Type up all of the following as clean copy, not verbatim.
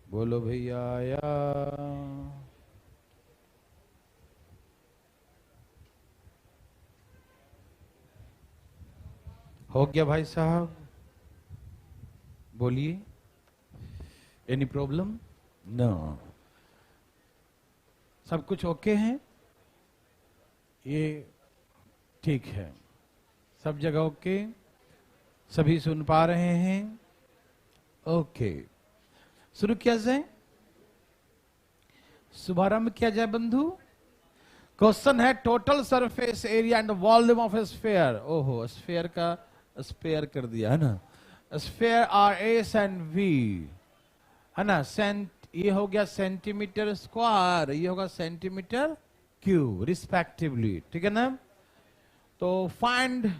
बोलो भैया आया। हो गया भाई साहब, बोलिए। Any problem? नो, सब कुछ ओके है, ये ठीक है, सब जगह ओके, सभी सुन पा रहे हैं? ओके, शुरू किया जाए, शुभारंभ किया जाए बंधु। क्वेश्चन है total surface area and volume of sphere. ओहो, स्फीयर का स्पेयर कर दिया है ना। Sphere R S and V, है ना। ये हो गया सेंटीमीटर स्क्वायर, ये होगा सेंटीमीटर क्यूब रिस्पेक्टिवली, ठीक है ना। तो फाइंड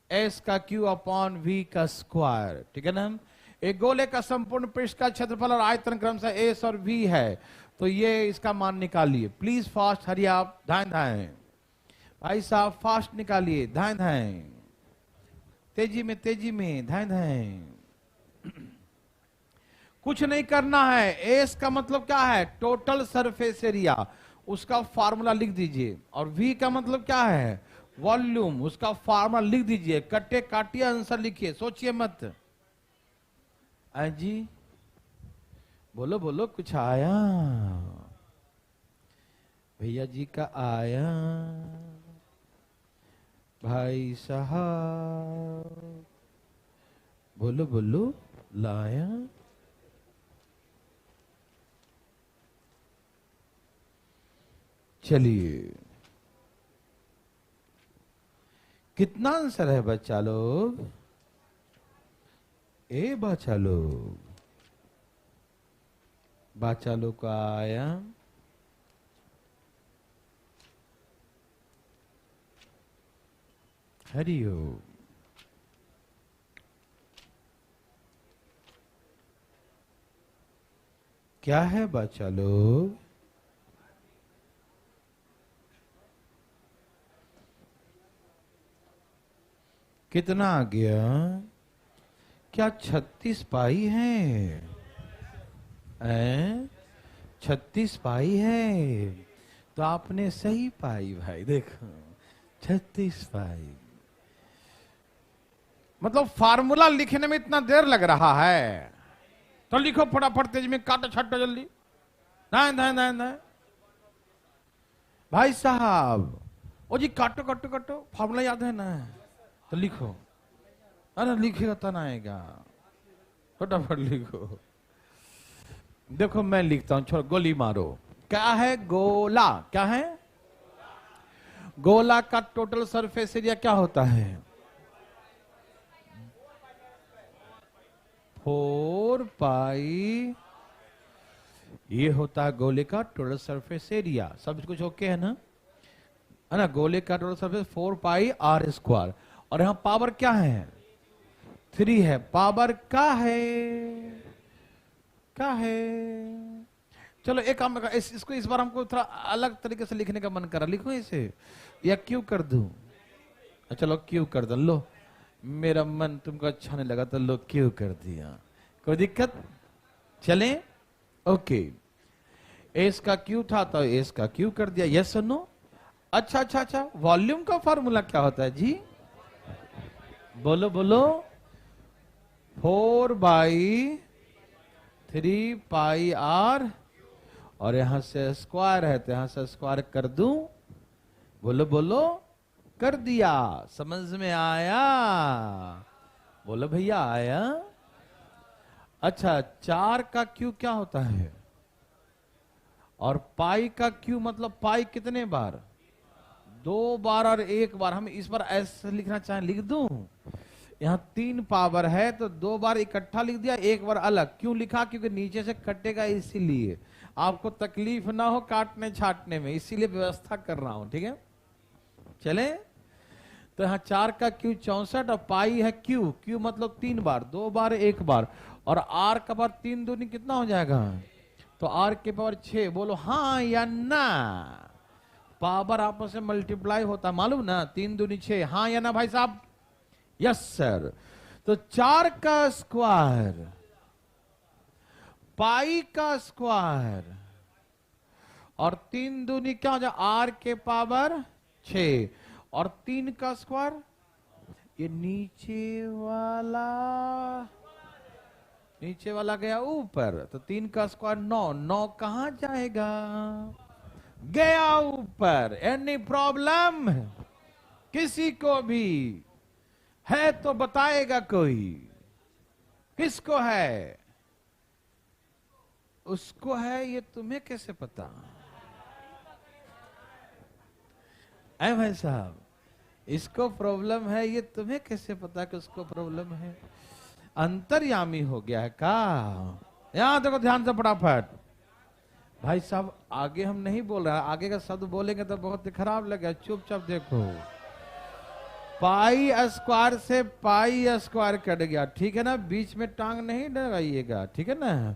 एस का क्यू अपॉन वी का स्क्वायर, ठीक है ना। एक गोले का संपूर्ण पृष्ठ का क्षेत्रफल और आयतन क्रमशः एस और वी है, तो ये इसका मान निकालिए। प्लीज फास्ट, हरी आप, धाएं धाएं भाई साहब, फास्ट निकालिए, धाएं धाएं, तेजी में धाएं धाएं। कुछ नहीं करना है। एस का मतलब क्या है? टोटल सरफेस एरिया, उसका फार्मूला लिख दीजिए। और वी का मतलब क्या है? वॉल्यूम, उसका फार्मूला लिख दीजिए। कट्टे काटिए, आंसर लिखिए, सोचिए मत। जी बोलो बोलो, कुछ आया? भैया जी का आया भाई साहब, बोलो बोलो, लाया। चलिए, कितना आंसर है बच्चा लोग? ए बच्चा लोग, बच्चा लोग का आया। हरिओ, क्या है बच्चा लोग? कितना आ गया? क्या 36 पाई है? 36 पाई है, तो आपने सही पाई भाई। देखो 36 पाई। मतलब फार्मूला लिखने में इतना देर लग रहा है, तो लिखो फटाफट, तेज में काटो छटो जल्दी, दाएं दाएं दाएं दाएं भाई साहब। ओ जी, काटो काटो काटो, फार्मूला याद है ना, तो लिखो। अरे लिखेगा तो ना आएगा, फटाफट लिखो। देखो मैं लिखता हूं, छोड़ो, गोली मारो। क्या है? गोला। क्या है? गोला का टोटल सरफेस एरिया क्या होता है? 4 पाई, ये होता है गोले का टोटल सरफेस एरिया। सब कुछ ओके है ना, है ना। गोले का total surface 4 pi are square, और यहां पावर क्या है? 3 है। पावर का है, क्या है? चलो एक काम, इसको इस बार हमको थोड़ा अलग तरीके से लिखने का मन करा, लिखो इसे, या क्यों कर दूं? चलो क्यों कर दो, लो, मेरा मन तुमको अच्छा नहीं लगा तो लो क्यों कर दिया, कोई दिक्कत? चले, ओके। एस का क्यू था तो एस का क्यू कर दिया, यस और नो? अच्छा अच्छा अच्छा, वॉल्यूम का फार्मूला क्या होता है जी? बोलो बोलो। 4/3 पाई आर, और यहां से स्क्वायर है तो यहां से स्क्वायर कर दूं। बोलो बोलो, कर दिया। समझ में आया? बोलो भैया आया। अच्छा, 4 का क्यू क्या होता है? और पाई का क्यू मतलब पाई कितने बार? 2 बार और 1 बार। हम इस बार ऐसे लिखना चाहें, लिख दूं। यहां 3 पावर है तो 2 बार इकट्ठा लिख दिया, 1 बार अलग। क्यों लिखा? क्योंकि नीचे से कटेगा, इसीलिए आपको तकलीफ ना हो काटने छाटने में, इसीलिए व्यवस्था कर रहा हूं, ठीक है। चले, तो यहां 4 का क्यू 64, और पाई है क्यू, क्यू मतलब 3 बार, 2 बार 1 बार, और आर का पावर 3 दूनी कितना हो जाएगा? तो आर के पावर 6। बोलो हाँ या ना? पावर आपस में मल्टीप्लाई होता, मालूम ना, 3 दूनी 6, हाँ या ना भाई साहब? Yes sir. तो 4 का स्क्वायर पाई का स्क्वायर और 3 दूनी क्या हो जाए आर के पावर 6 और 3 का स्क्वायर ये नीचे वाला गया ऊपर तो 3 का स्क्वायर 9 9 कहां जाएगा गया ऊपर। एनी प्रॉब्लम किसी को भी है तो बताएगा कोई किसको है उसको है ये तुम्हें कैसे पता है भाई साहब इसको प्रॉब्लम है ये तुम्हें कैसे पता कि उसको प्रॉब्लम है अंतर्यामी हो गया है का यहां देखो ध्यान से फटाफट भाई साहब आगे हम नहीं बोल रहे आगे का शब्द बोलेंगे तो बहुत खराब लगेगा चुपचाप देखो पाई स्क्वायर से पाई स्क्वायर कट गया ठीक है ना बीच में टांग नहीं लगाइएगा ठीक है ना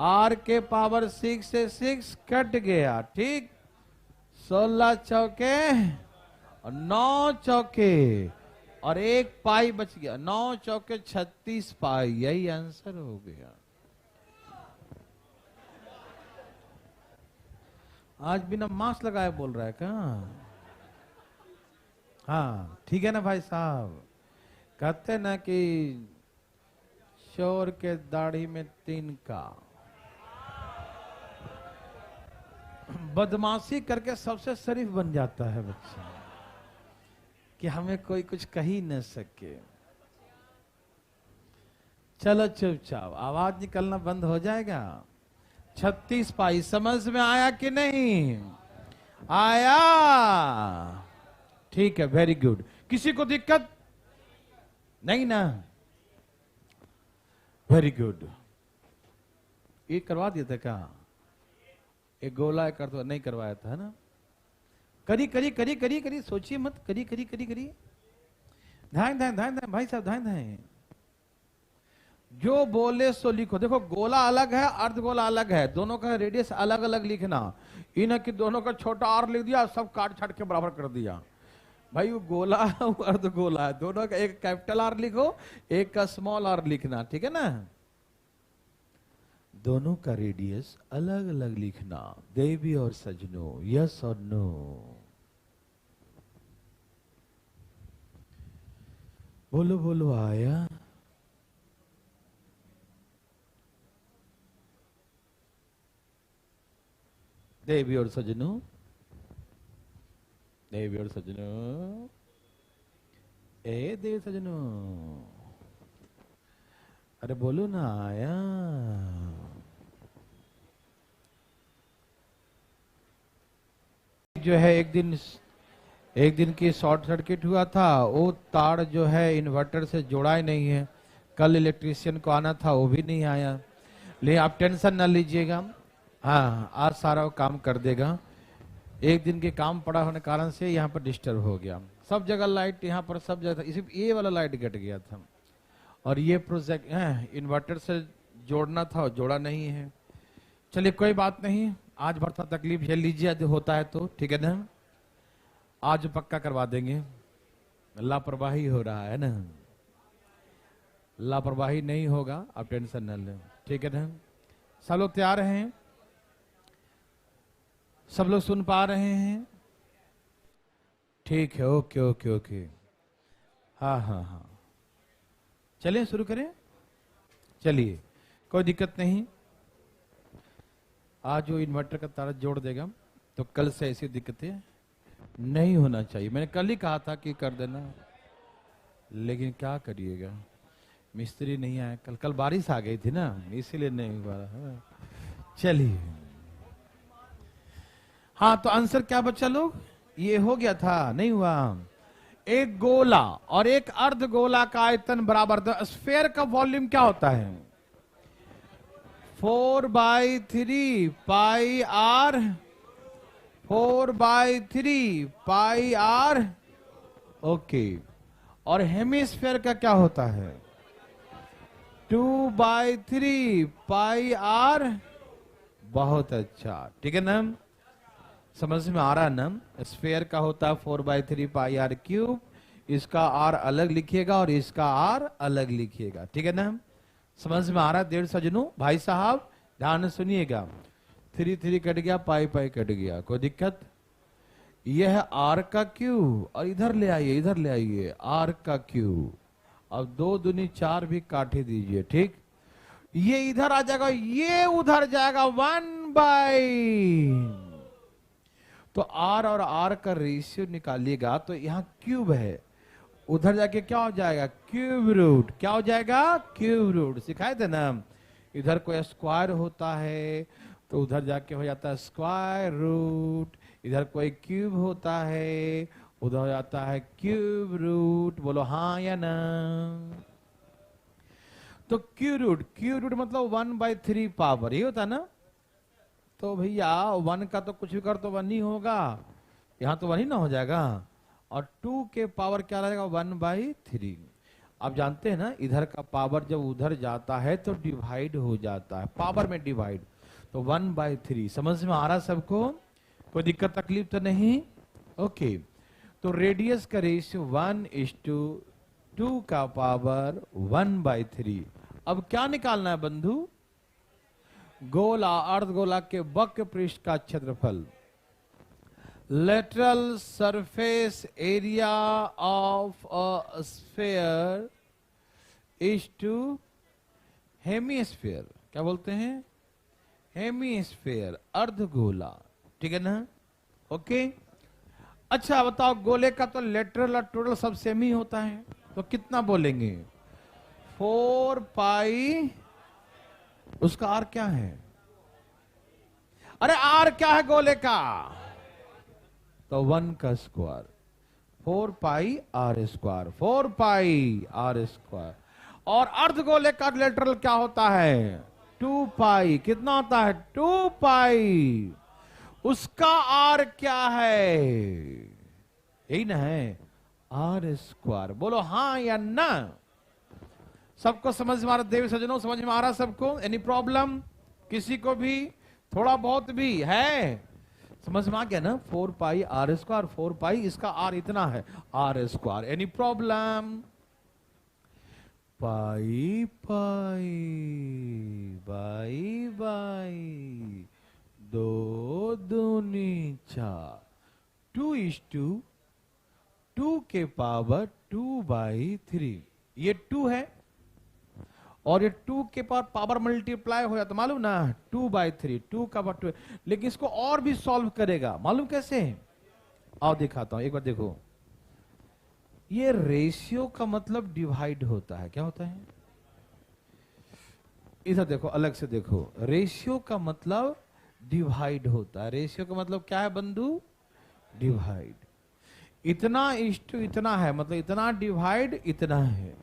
आर के पावर 6 से 6 कट गया ठीक 16 चौके और 9 चौके और 1 पाई बच गया 9 चौके 36 पाई यही आंसर हो गया। आज बिना मास्क लगाए बोल रहा है क्या हाँ ठीक है ना भाई साहब कहते ना कि चोर के दाढ़ी में 3 का बदमाशी करके सबसे शरीफ बन जाता है बच्चा कि हमें कोई कुछ कह ही न सके। चलो चुपचाप आवाज निकलना बंद हो जाएगा 36 पाई समझ में आया कि नहीं आया ठीक है वेरी गुड किसी को दिक्कत नहीं ना वेरी गुड ये करवा दिया था क्या एक गोला कर तो नहीं करवाया था ना करी करी करी करी करी सोचिए मत करी करी करी करी ध्यान ध्यान ध्यान ध्यान भाई साहब ध्यान ध्यान जो बोले सो लिखो देखो गोला अलग है अर्धगोला अलग है दोनों का रेडियस अलग अलग लिखना इन कि दोनों का छोटा आर लिख दिया सब काट छाट के बराबर कर दिया भाई वो गोला वो अर्धगोला है दोनों का एक कैपिटल आर लिखो एक का स्मॉल आर लिखना ठीक है ना दोनों का रेडियस अलग अलग लिखना देवी और सजनों यस और नो बोलो बोलो आया देवी और सजनों देवी और सजनों ए देवी सजनों अरे बोलो ना आया जो है एक दिन की शॉर्ट सर्किट हुआ था वो तार जो है इन्वर्टर से जोड़ा ही नहीं है कल इलेक्ट्रीशियन को आना था वो भी नहीं आया लेकिन आप टेंशन ना लीजिएगा हाँ आज सारा वो काम कर देगा एक दिन के काम पड़ा होने कारण से यहाँ पर डिस्टर्ब हो गया सब जगह लाइट यहाँ पर सब जगह था सिर्फ ये वाला लाइट कट गया था और ये प्रोजेक्ट इन्वर्टर से जोड़ना था और जोड़ा नहीं है चलिए कोई बात नहीं आज भरता तकलीफ झेल लीजिए यदि होता है तो ठीक है ना आज पक्का करवा देंगे लापरवाही हो रहा है ना लापरवाही नहीं होगा आप टेंशन न लें ठीक है ना सब लोग तैयार हैं सब लोग सुन पा रहे हैं ठीक है ओके ओके ओके हाँ हाँ हाँ चलिए शुरू करें चलिए कोई दिक्कत नहीं आज वो इन्वर्टर का तार जोड़ देगा तो कल से ऐसी दिक्कतें नहीं होना चाहिए मैंने कल ही कहा था कि कर देना लेकिन क्या करिएगा मिस्त्री नहीं आया कल बारिश आ गई थी ना इसीलिए नहीं हुआ चलिए हाँ तो आंसर क्या बच्चा लोग ये हो गया था नहीं हुआ एक गोला और एक अर्ध गोला का आयतन बराबर था स्फेयर का वॉल्यूम क्या होता है 4/3 pi are 4/3 pi are okay और हेमिस्फेयर का क्या होता है 2/3 पाई आर बहुत अच्छा ठीक है ना समझ में आ रहा है ना स्फेयर का होता है 4/3 पाई आर क्यूब इसका आर अलग लिखिएगा और इसका आर अलग लिखिएगा ठीक है ना समझ में आ रहा है देर सजनों भाई साहब ध्यान से सुनिएगा, 3 3 कट गया, पाई पाई कट गया, कोई दिक्कत? यह है आर का क्यूब, और इधर ले आइए, इधर ले आइए, आर का क्यूब। अब 2 दूनी 4 भी काटे दीजिए, ठीक। ये इधर आ जाएगा, ये उधर जाएगा, 1/। तो आर और आर का रेशियो निकालिएगा तो यहां क्यूब है, उधर जाके क्या हो जाएगा? Cube root. क्या हो जाएगा? Cube root. सिखाए थे ना, इधर कोई स्क्वायर होता है तो उधर जाके हो जाता है स्क्वायर रूट, इधर कोई क्यूब होता है उधर हो जाता है क्यूब रूट। बोलो हाँ या ना? तो क्यूब रूट मतलब 1/3 पावर, ये होता ना। तो भैया 1 का तो कुछ भी कर तो 1 ही होगा, यहां तो 1 ही ना हो जाएगा। और 2 के पावर क्या रहेगा? 1/3। आप जानते हैं ना, इधर का पावर जब उधर जाता है तो डिवाइड हो जाता है, पावर में डिवाइड। तो 1/3 समझ में आ रहा सबको? कोई दिक्कत तकलीफ तो नहीं? ओके। तो रेडियस का रेशियो 1:2 का पावर 1/3। अब क्या निकालना है बंधु? गोला, अर्धगोला के वक्र पृष्ठ का क्षेत्रफल, lateral surface area of a sphere is to hemisphere. क्या बोलते हैं? हेमीस्फीयर, अर्धगोला, ठीक है ना? ओके। अच्छा बताओ, गोले का तो लेटरल और टोटल सब सेम ही होता है, तो कितना बोलेंगे? 4π। उसका आर क्या है? अरे आर क्या है गोले का? तो 1 का स्क्वायर, 4πr², 4πr²। और अर्धगोले का लेटरल क्या होता है? 2π। कितना होता है? 2π। उसका आर क्या है? यही ना है, r²। बोलो हाँ या ना? सबको समझ में आ रहा? देवी सज्जनों समझ में आ रहा सबको? एनी प्रॉब्लम किसी को भी? थोड़ा बहुत भी है? समझ में आ गया ना? 4πr², 4π, इसका आर इतना है, r²। Any problem? Pi pi by by 2 दूनी 4, 2:2 के पावर 2/3। ये 2 है और ये 2 के पावर मल्टीप्लाई हो जाता, मालूम ना? 2/3, 2 का पावर 2। लेकिन इसको और भी सॉल्व करेगा, मालूम कैसे? आओ दिखाता हूं, एक बार देखो। ये रेशियो का मतलब डिवाइड होता है। क्या होता है? इधर देखो, अलग से देखो। रेशियो का मतलब डिवाइड होता है। रेशियो का मतलब क्या है बंधु? डिवाइड। इतना इष्टु इतना है, मतलब इतना डिवाइड इतना है।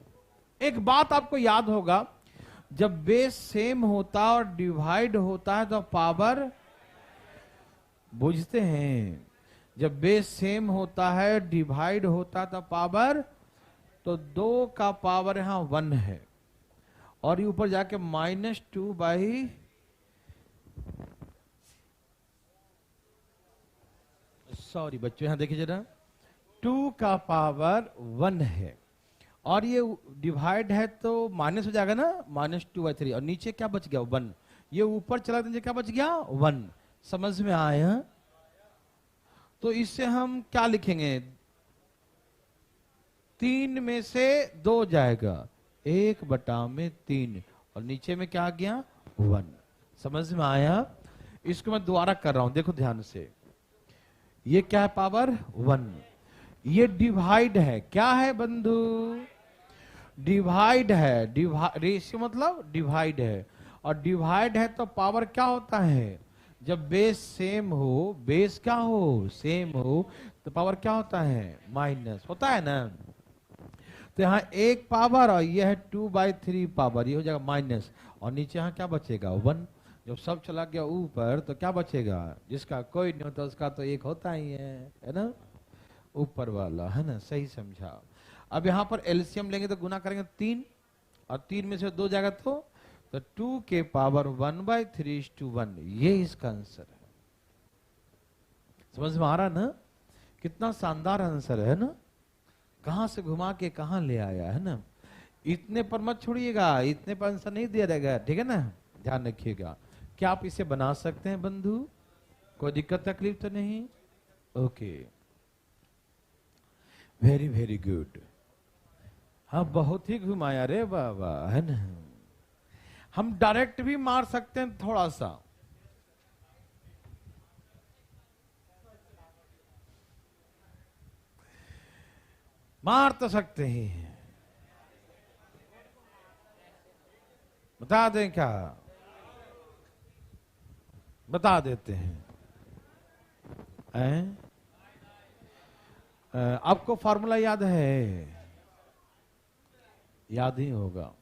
एक बात आपको याद होगा, जब बेस सेम होता और डिवाइड होता है तो पावर, बुझते हैं? जब बेस सेम होता है डिवाइड होता है तो पावर, तो 2 का पावर यहां 1 है और ये ऊपर जाके -2/, सॉरी बच्चों यहां देखिए जरा, 2 का पावर 1 है और ये डिवाइड है तो माइनस हो जाएगा ना, -2/3। और नीचे क्या बच गया? 1। ये ऊपर चला नीचे क्या बच गया? 1। समझ में आया? तो इससे हम क्या लिखेंगे? 3 में से 2 जाएगा, 1/3 और नीचे में क्या आ गया? 1। समझ में आया? इसको मैं दोबारा कर रहा हूं, देखो ध्यान से। ये क्या है? पावर 1। ये डिवाइड है। क्या है बंधु? डिवाइड है। रेशियो मतलब डिवाइड है, और डिवाइड है तो पावर क्या होता है? जब बेस सेम हो, बेस क्या हो? सेम हो, तो पावर क्या होता है? माइनस होता है ना। तो यहाँ 1 पावर और ये है 2/3 पावर, ये हो जाएगा माइनस, और नीचे यहाँ क्या बचेगा? 1। जब सब चला गया ऊपर तो क्या बचेगा? जिसका कोई नहीं होता उसका तो 1 होता ही है ना? ऊपर वाला, है ना? सही समझा। अब यहाँ पर एलसीएम लेंगे तो गुना करेंगे 3, और 3 में से 2 जाएगा तो 2 के पावर 1/3:1। ये इसका आंसर है। समझ में आ रहा ना? कितना शानदार आंसर है ना? कहां से घुमा के कहां ले आया, है ना? इतने पर मत छोड़िएगा, इतने पर आंसर नहीं दिया जाएगा, ठीक है ना? ध्यान रखिएगा। क्या आप इसे बना सकते हैं बंधु? कोई दिक्कत तकलीफ तो नहीं? Okay, very very good. हाँ, बहुत ही घुमाया रे बाबा, है ना। हम डायरेक्ट भी मार सकते हैं थोड़ा सा। मार तो सकते हैं। बता दें क्या? बता देते हैं। आपको फॉर्मूला याद है? याद ही होगा।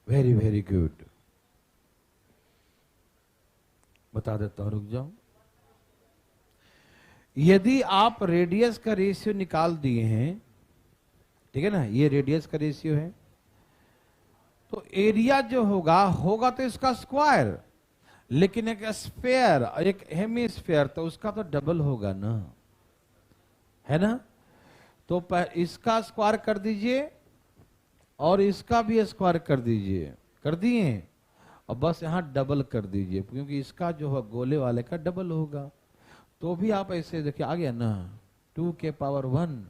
Very very good. बता देता हूं, रुक जाओ। यदि आप रेडियस का रेशियो निकाल दिए हैं, ठीक है ना, ये रेडियस का रेशियो है, तो एरिया जो होगा तो इसका स्क्वायर। लेकिन एक स्फेयर, एक हेमीस्फेयर, तो उसका तो डबल होगा ना, है ना। तो इसका स्क्वायर कर दीजिए और इसका भी स्क्वायर कर दीजिए। कर दिए? और बस यहां डबल कर दीजिए, क्योंकि इसका जो है गोले वाले का डबल होगा। तो भी आप ऐसे देखिए, आ गया ना, 2 के पावर 1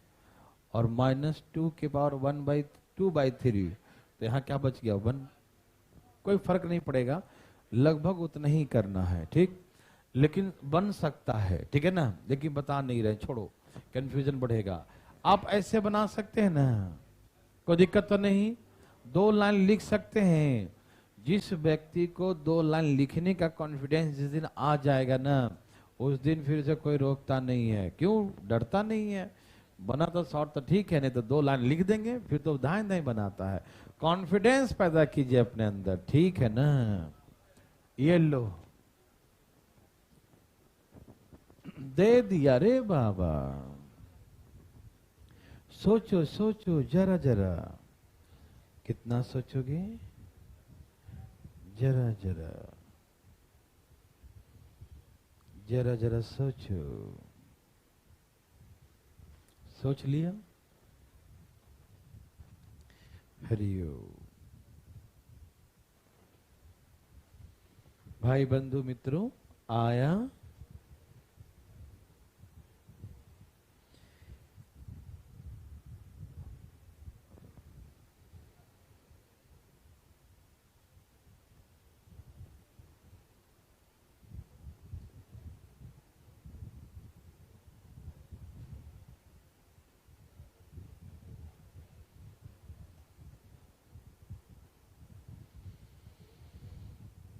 और -2 के पावर 1/2/3। तो यहां क्या बच गया? 1। कोई फर्क नहीं पड़ेगा, लगभग उतना ही करना है, ठीक। लेकिन बन सकता है, ठीक है ना, लेकिन बता नहीं रहे, छोड़ो, कंफ्यूजन बढ़ेगा। आप ऐसे बना सकते हैं ना, कोई दिक्कत तो नहीं। 2 लाइन लिख सकते हैं। जिस व्यक्ति को 2 लाइन लिखने का कॉन्फिडेंस जिस दिन आ जाएगा ना, उस दिन फिर से कोई रोकता नहीं है। क्यों? डरता नहीं है। बना तो शॉर्ट तो ठीक है, नहीं तो 2 लाइन लिख देंगे, फिर तो दाएं दाएं बनाता है। कॉन्फिडेंस पैदा कीजिए अपने अंदर, ठीक है ना। ये लो, दे दिया रे बाबा। सोचो सोचो जरा जरा, कितना सोचोगे? जरा जरा, जरा जरा सोचो। सोच लिया? हरिओम। भाई बंधु मित्रों, आया?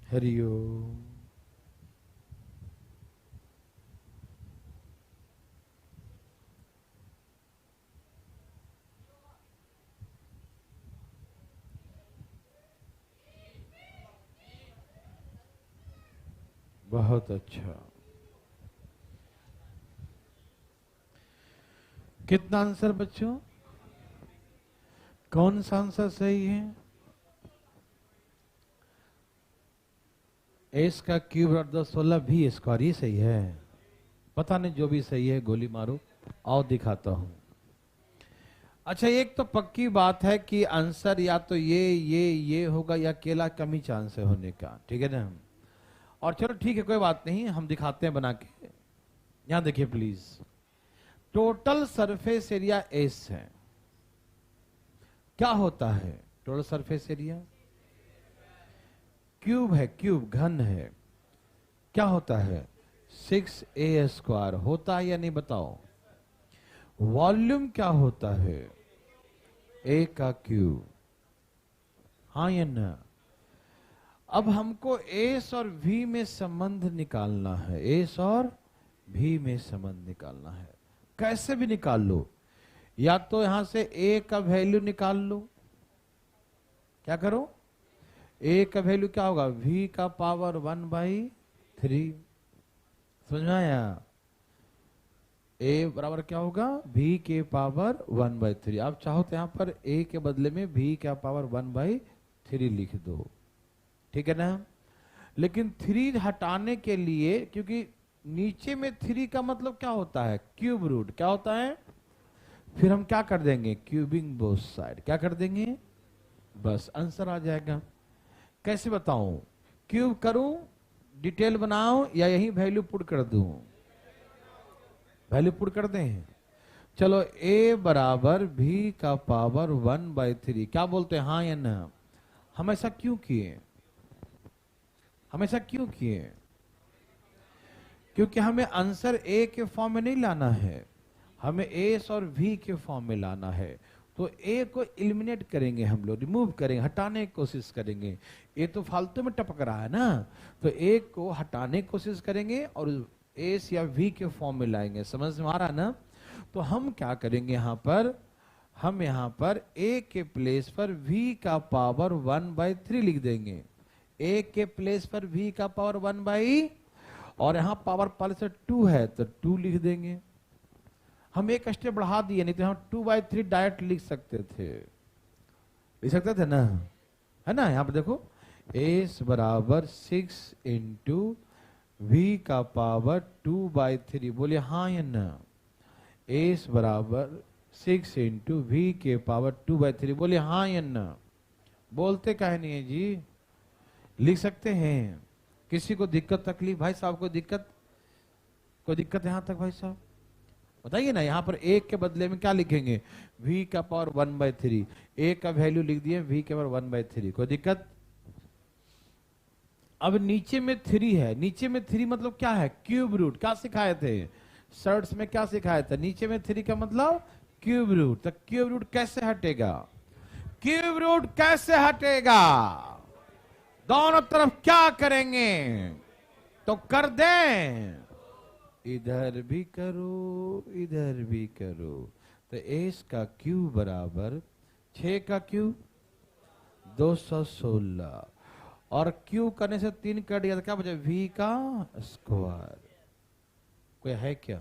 हरिओम। बहुत अच्छा। कितना आंसर बच्चों? कौन सा आंसर सही है? एस का क्यूब और 10 16 भी स्क्वायर ही सही है। पता नहीं, जो भी सही है गोली मारो। आओ दिखाता हूं। अच्छा, एक तो पक्की बात है कि आंसर या तो ये होगा, या अकेला कम ही चांस है होने का, ठीक है ना। और चलो ठीक है, कोई बात नहीं, हम दिखाते हैं बना के। यहां देखिए please, total surface area S है। क्या होता है टोटल सरफेस एरिया? क्यूब है, क्यूब घन है। क्या होता है? 6a² होता है या नहीं, बताओ। वॉल्यूम क्या होता है? ए का क्यूब। हाँ या ना? अब हमको एस और वी में संबंध निकालना है। एस और भी में संबंध निकालना है। कैसे भी निकाल लो, या तो यहां से ए का वैल्यू निकाल लो। क्या करो? ए का वैल्यू क्या होगा? v का पावर 1/3। समझ में आया? a बराबर क्या होगा? v के पावर 1/3। आप चाहो तो यहां पर a के बदले में v का पावर 1/3 लिख दो, ठीक है ना। लेकिन 3 हटाने के लिए, क्योंकि नीचे में 3 का मतलब क्या होता है? Cube root. क्या होता है? फिर हम क्या कर देंगे? Cubing both side. क्या कर देंगे? बस आंसर आ जाएगा। कैसे बताऊं? क्यूब करूं, डिटेल बनाऊं, या यही वैल्यू पुट कर दूं? वैल्यू पुट कर दें। चलो a बराबर v का पावर 1/3, क्या बोलते हैं, हाँ या ना? हम ऐसा क्यों किए? हमेशा क्यों किए? क्योंकि हमें आंसर a के फॉर्म में नहीं लाना है, हमें s और v के फॉर्म में लाना है। तो a को एलिमिनेट करेंगे, हम लोग रिमूव करेंगे, हटाने की कोशिश करेंगे। a तो फालतू में टपक रहा है ना, तो a को हटाने की कोशिश करेंगे और s या v के फॉर्म में लाएंगे। समझ में आ रहा ना? तो हम क्या करेंगे यहाँ पर, हम यहाँ पर a के प्लेस पर v का पावर 1/3 लिख देंगे। a के प्लेस पर v का पावर 1 और यहाँ पावर पहले से 2 है तो 2 लिख देंगे। हम एक स्टेप बढ़ा दिए, नहीं तो हम 2/3 डायरेक्ट लिख सकते थे ना, है ना? यहाँ पर देखो s बराबर 6 इंटू v का पावर 2/3, बोलिए हाँ या ना? s बराबर 6 इंटू v के पावर 2/3, बोलिए हाँ या ना? बोलते काहे नहीं है जी? लिख सकते हैं। किसी को दिक्कत तकलीफ? भाई साहब को दिक्कत, कोई दिक्कत यहां तक? भाई साहब बताइए ना। यहां पर एक के बदले में क्या लिखेंगे? v का पावर 1/3, एक का वैल्यू लिख दिए v के पावर 1/3, कोई दिक्कत? अब नीचे में 3 है, नीचे में 3 मतलब क्या है? Cube root. क्या सिखाए थे शर्ट्स में? क्या सिखाया था? नीचे में 3 का मतलब क्यूब रूट। तो क्यूब रूट कैसे हटेगा? क्यूब रूट कैसे हटेगा? दोनों तरफ क्या करेंगे? तो कर दें, इधर भी करो इधर भी करो। तो s का क्यूब बराबर 6 का क्यूब 216, और क्यूब करने से 3 कट गया तो क्या बचा? v का स्क्वायर। कोई है क्या?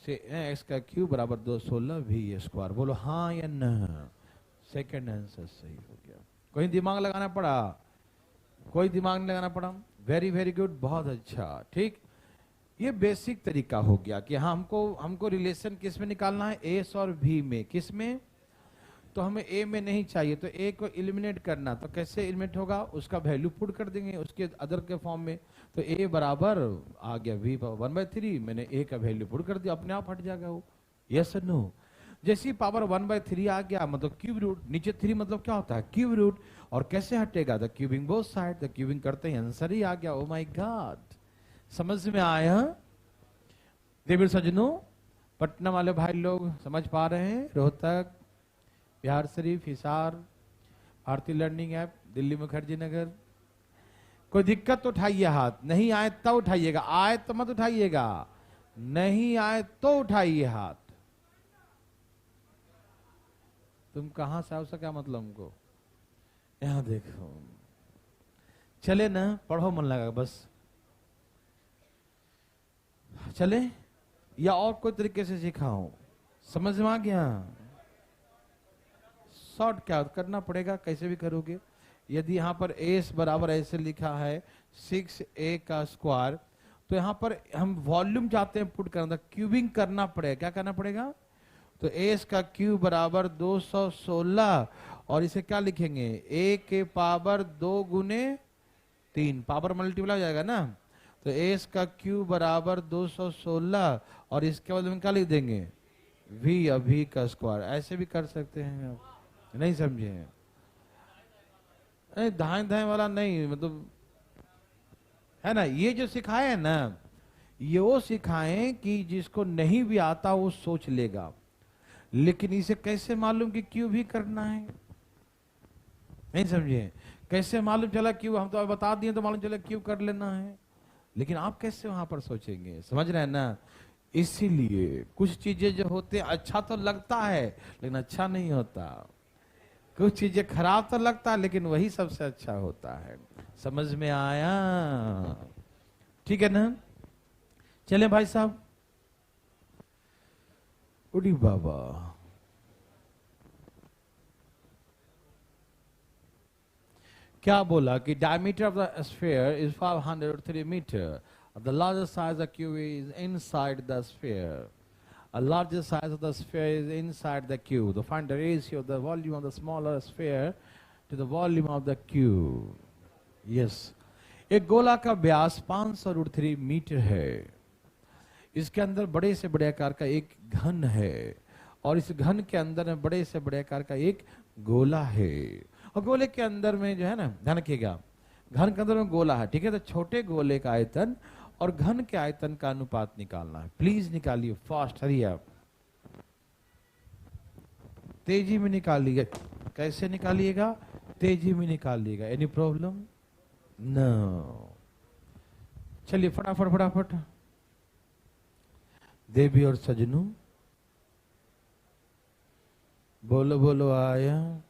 से x का क्यूब बराबर 216 v स्क्वायर, बोलो हाँ या ना? सेकंड आंसर सही हो गया। कोई दिमाग लगाना पड़ा? कोई दिमाग नहीं लगाना पड़ा। वेरी वेरी गुड, बहुत अच्छा। ठीक, ये बेसिक तरीका हो गया कि हाँ हमको रिलेशन किस में निकालना है? एस और भी में। किस में? तो हमें ए में नहीं चाहिए, तो ए को एलिमिनेट करना। तो कैसे एलिमिनेट होगा? उसका वैल्यू पुट कर देंगे उसके अदर के फॉर्म में। तो ए बराबर आ गया v 1/3, मैंने ए का वैल्यू पुट कर दिया, अपने आप हट जाएगा वो। यस और नो? जैसी पावर 1/3 आ गया मतलब क्यूब रूट, नीचे 3 मतलब क्या होता है? Cube root. और कैसे हटेगा? The cubing both side, the cubing करते ही आंसर ही आ गया। ओ माय गॉड, समझ में आया? देवीर सजनों, पटना वाले भाई लोग समझ पा रहे हैं? रोहतक, बिहार शरीफ, हिसार, भारतीय लर्निंग ऐप, दिल्ली मुखर्जी नगर, कोई दिक्कत तो उठाइए हाथ। नहीं आए तो उठाइएगा, आए तो मत उठाइएगा, नहीं आए तो उठाइए हाथ। तुम कहां से आओ, उसका क्या मतलब हमको? यहां देखो, चले ना, पढ़ो मन लगा बस। चले या और कोई तरीके से सिखाऊं? समझ में आ गया? शॉर्ट क्या करना पड़ेगा, कैसे भी करोगे। यदि यहां पर एस बराबर ऐसे लिखा है 6a का स्क्वायर, तो यहां पर हम वॉल्यूम चाहते हैं पुट करना, क्यूबिंग करना पड़ेगा। क्या करना पड़ेगा? तो एस का क्यूब बराबर 216, और इसे क्या लिखेंगे? a के पावर 2 गुने 3, पावर मल्टीप्लाई हो जाएगा ना। तो एस का क्यूब बराबर 216, और इसके बाद में क्या लिख देंगे? v या v का स्क्वायर। ऐसे भी कर सकते हैं आप, नहीं समझे? नहीं, धाएं धाएं वाला नहीं, मतलब है ना। ये जो सिखाए है ना, ये वो सिखाएं कि जिसको नहीं भी आता वो सोच लेगा। लेकिन इसे कैसे मालूम कि क्यों भी करना है? नहीं समझे? कैसे मालूम चला क्यों? हम तो बता दिए तो मालूम चला क्यों कर लेना है, लेकिन आप कैसे वहां पर सोचेंगे? समझ रहे हैं ना? इसीलिए कुछ चीजें जो होते हैं अच्छा तो लगता है लेकिन अच्छा नहीं होता, कुछ चीजें खराब तो लगता है लेकिन वही सबसे अच्छा होता है। समझ में आया? ठीक है ना? चले भाई साहब, उड़ी बाबा। क्या बोला कि diameter of the sphere is 503 meter. The larger size of cube is inside the sphere. A larger size of the sphere is inside the cube. To find the ratio of the volume of the smaller sphere to the volume of the cube. Yes. एक गोला का व्यास 500√3 metre है। इसके अंदर बड़े से बड़े आकार का एक घन है और इस घन के अंदर में बड़े से बड़े आकार का एक गोला है। और गोले के अंदर में जो है ना, ध्यान रखिएगा, घन के अंदर में गोला है, ठीक है। तो छोटे गोले का आयतन और घन के आयतन का अनुपात निकालना है। प्लीज निकालिए, फास्ट, हरी आप, तेजी में निकालिएगा। कैसे निकालिएगा? तेजी में निकालिएगा। Any problem? नो। चलिए फटाफट फटाफट। देवी और सजनू, बोलो बोलो आया।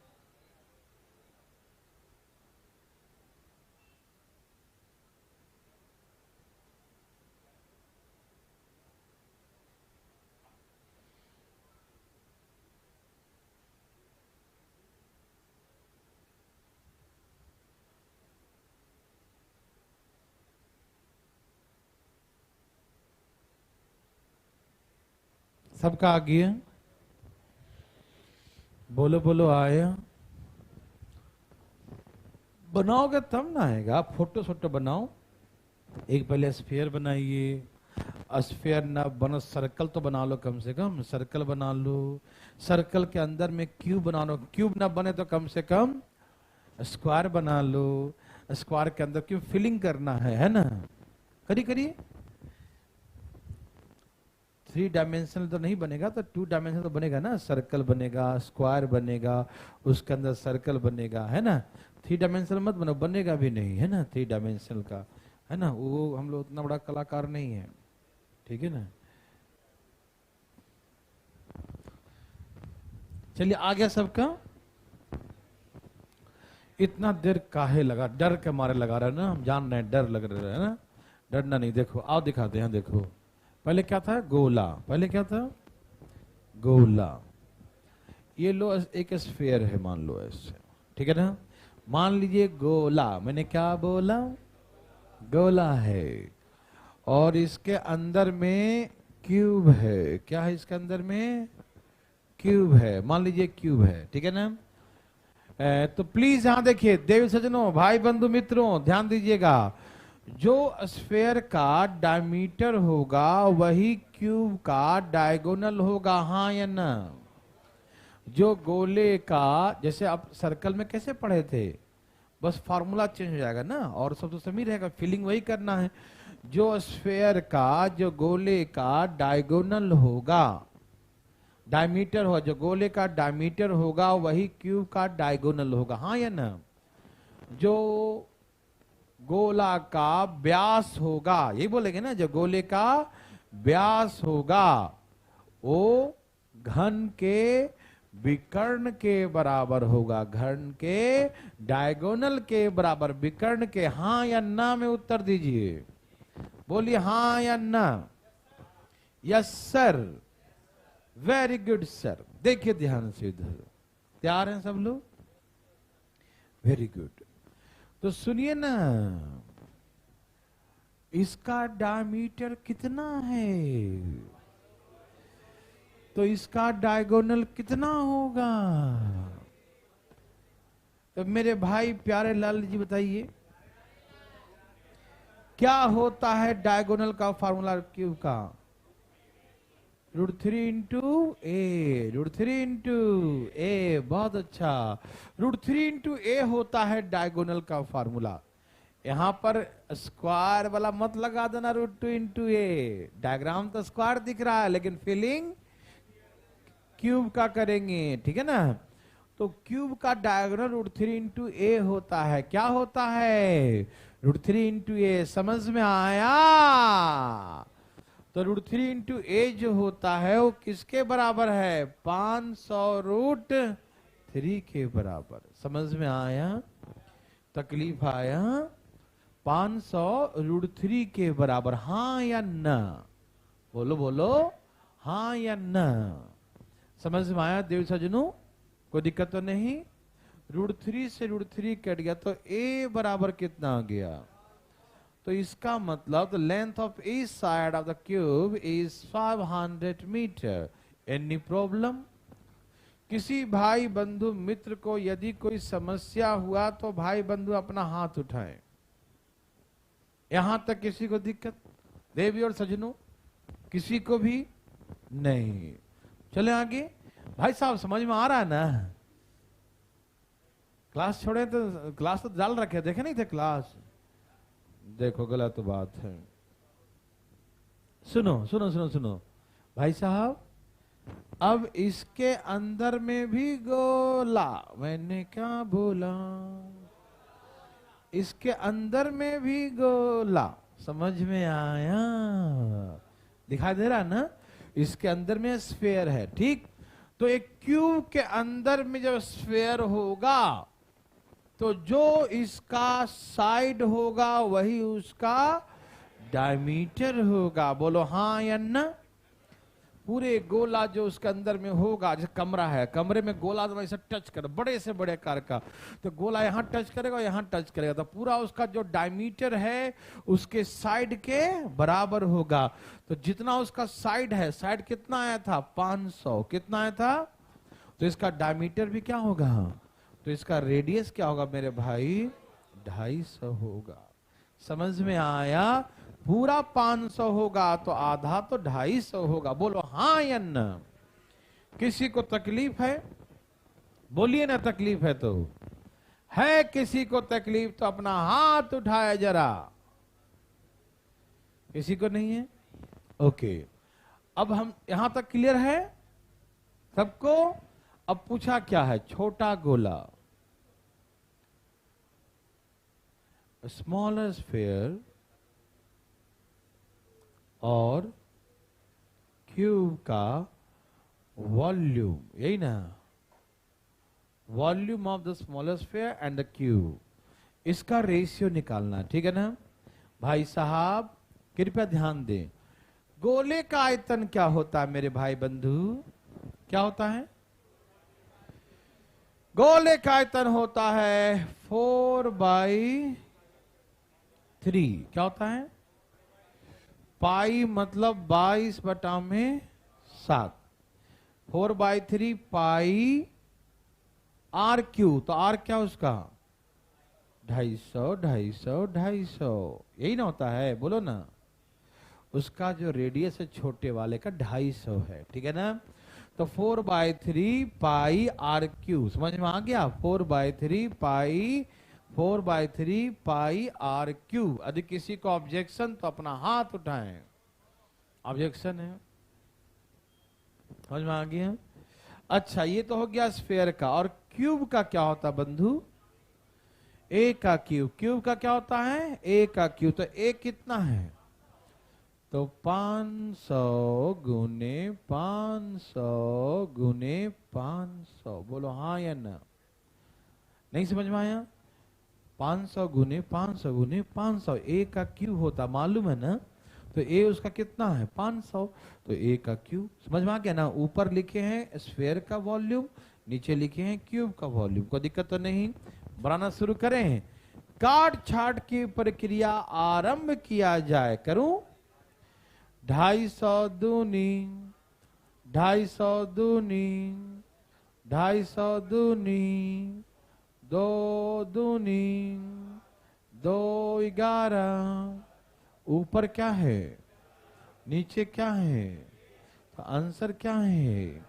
सबका आ गया? बोलो बोलो आया। बनाओगे तब ना आएगा। फोटो सोटो बनाओ। एक पहले स्फीयर बनाइए। स्फीयर ना बनो, सर्कल तो बना लो, कम से कम सर्कल बना लो। सर्कल के अंदर में क्यूब बना लो। क्यूब ना बने तो कम से कम स्क्वायर बना लो। स्क्वायर के अंदर क्यों फिलिंग करना है ना? करिए करिए। 3 डायमेंशनल तो नहीं बनेगा तो 2 डायमेंशनल तो बनेगा ना। सर्कल बनेगा, स्क्वायर बनेगा, उसके अंदर सर्कल बनेगा, है ना। 3 डायमेंशनल मत बनो, बनेगा भी नहीं, है ना। 3 डायमेंशनल का, है ना, वो हम लोग उतना बड़ा कलाकार नहीं है, ठीक है ना। चलिए आ गया सबका? इतना देर काहे लगा? डर के मारे लगा रहा है ना, हम जान रहे हैं डर लग रहा है ना। डरना नहीं। देखो आओ दिखाते हैं। देखो पहले क्या था? गोला। पहले क्या था? गोला। ये लो एक स्फीयर है, मान लो ऐसे, ठीक है ना। मान लीजिए गोला, मैंने क्या बोला? गोला है। और इसके अंदर में क्यूब है। क्या है इसके अंदर में? क्यूब है। मान लीजिए क्यूब है, ठीक है ना। तो प्लीज यहां देखिए, देवी सज्जनों, भाई बंधु मित्रों, ध्यान दीजिएगा। जो स्फीयर का डायमीटर होगा वही क्यूब का डायगोनल होगा, हाँ या ना? जो गोले का, जैसे आप सर्कल में कैसे पढ़े थे, बस फार्मूला चेंज हो जाएगा ना, और सब तो सही रहेगा, फीलिंग वही करना है। जो स्फीयर का, जो गोले का डायगोनल होगा, डायमीटर होगा, जो गोले का डायमीटर होगा वही क्यूब का डायगोनल होगा, हाँ या ना? जो गोला का व्यास होगा, यही बोलेंगे ना, जो गोले का व्यास होगा वो घन के विकर्ण के बराबर होगा, घन के डायगोनल के बराबर, विकर्ण के, हाँ या ना में उत्तर दीजिए। बोलिए हाँ या ना। Yes sir, very good sir. देखिए ध्यान से इधर, तैयार हैं सब लोग? Very good. तो सुनिए ना, इसका डायमीटर कितना है तो इसका डायगोनल कितना होगा? तो मेरे भाई प्यारे लाल जी बताइए, क्या होता है डायगोनल का फार्मूला क्यूब का? √3 इंटू ए, √3 इंटू ए, बहुत अच्छा। √3 इंटू ए होता है डायगोनल का फार्मूला। यहां पर स्क्वायर वाला मत लगा देना, √2 इंटू ए। डायग्राम तो स्क्वायर दिख रहा है लेकिन फीलिंग क्यूब का करेंगे, ठीक है ना। तो क्यूब का डायगोनल √3 इंटू ए होता है। क्या होता है? √3 इंटू ए। समझ में आया? तो √3 इंटू ए जो होता है वो किसके बराबर है? 500√3 के बराबर। समझ में आया? तकलीफ आया? 500√3 के बराबर, हाँ या ना? बोलो बोलो, हाँ या ना? समझ में आया देव सज्जनों? कोई दिक्कत तो नहीं? √3 से √3 कट गया तो ए बराबर कितना आ गया? तो इसका मतलब the length of each side of the cube is 500 metre. Any problem? किसी भाई बंधु मित्र को यदि कोई समस्या हुआ तो भाई बंधु अपना हाथ उठाए। यहां तक किसी को दिक्कत, देवी और सजनों, किसी को भी नहीं। चले आगे। भाई साहब समझ में आ रहा है ना? क्लास छोड़े तो क्लास तो डाल रखे, देखे नहीं थे क्लास? देखो गलत बात है। सुनो सुनो सुनो सुनो भाई साहब, अब इसके अंदर में भी गोला, मैंने क्या बोला? इसके अंदर में भी गोला, समझ में आया? दिखाई दे रहा ना? इसके अंदर में स्फेयर है, ठीक? तो एक क्यूब के अंदर में जब स्फेयर होगा तो जो इसका साइड होगा वही उसका डायमीटर होगा। बोलो हाँ या ना? पूरे गोला जो उसके अंदर में होगा, जैसे कमरा है, कमरे में गोला तो ऐसा टच कर, बड़े से बड़े आकार का, तो गोला यहां टच करेगा, यहां टच करेगा, तो पूरा उसका जो डायमीटर है उसके साइड के बराबर होगा। तो जितना उसका साइड है, साइड कितना आया था? 500। कितना आया था? तो इसका डायमीटर भी क्या होगा? तो इसका रेडियस क्या होगा मेरे भाई? 250 होगा। समझ में आया? पूरा 500 होगा तो आधा तो 250 होगा। बोलो हाँ या ना? किसी को तकलीफ है? बोलिए ना, तकलीफ है तो है। किसी को तकलीफ तो अपना हाथ उठाया जरा। किसी को नहीं है? ओके, अब हम यहां तक क्लियर है सबको? अब पूछा क्या है? छोटा गोला, स्मॉलर स्फीयर और क्यूब का वॉल्यूम, यही ना? Volume of the smaller sphere and the cube, इसका रेशियो निकालना, ठीक है ना? भाई साहब कृपया ध्यान दें। गोले का आयतन क्या होता है मेरे भाई बंधु? क्या होता है? गोले का आयतन होता है 4/3। क्या होता है? पाई मतलब 22/7। 4/3 पाई आर क्यू। तो आर क्या उसका? 250 250 250, यही ना होता है? बोलो ना। उसका जो रेडियस है छोटे वाले का 250 है, ठीक है ना? तो 4/3 पाई आर क्यू, समझ में आ गया? 4/3 पाई आर क्यू। यदि किसी को ऑब्जेक्शन तो अपना हाथ उठाएं। ऑब्जेक्शन है? समझ में आ गया? अच्छा, ये तो हो गया स्फीयर का। और क्यूब का क्या होता बंधु? ए का क्यूब। क्यूब का क्या होता है? ए का क्यूब। तो ए कितना है? तो 500 गुने 500 गुने 500। बोलो हाँ या ना? नहीं समझ में आया? 500 गुने 500 गुने 500 ए का क्यूब होता, मालूम है ना? तो ए उसका कितना है? 500। तो ए का क्यूब। समझ में आ गया ना? ऊपर लिखे हैं स्फीयर का वॉल्यूम, नीचे लिखे हैं क्यूब का वॉल्यूम। कोई दिक्कत तो नहीं? बनाना शुरू करें। काट छाट की प्रक्रिया आरंभ किया जाए। करूं? 250 दूनी 250 दूनी 250 दूनी 2 दूनी 2 11। ऊपर क्या है? नीचे क्या है? तो आंसर क्या है?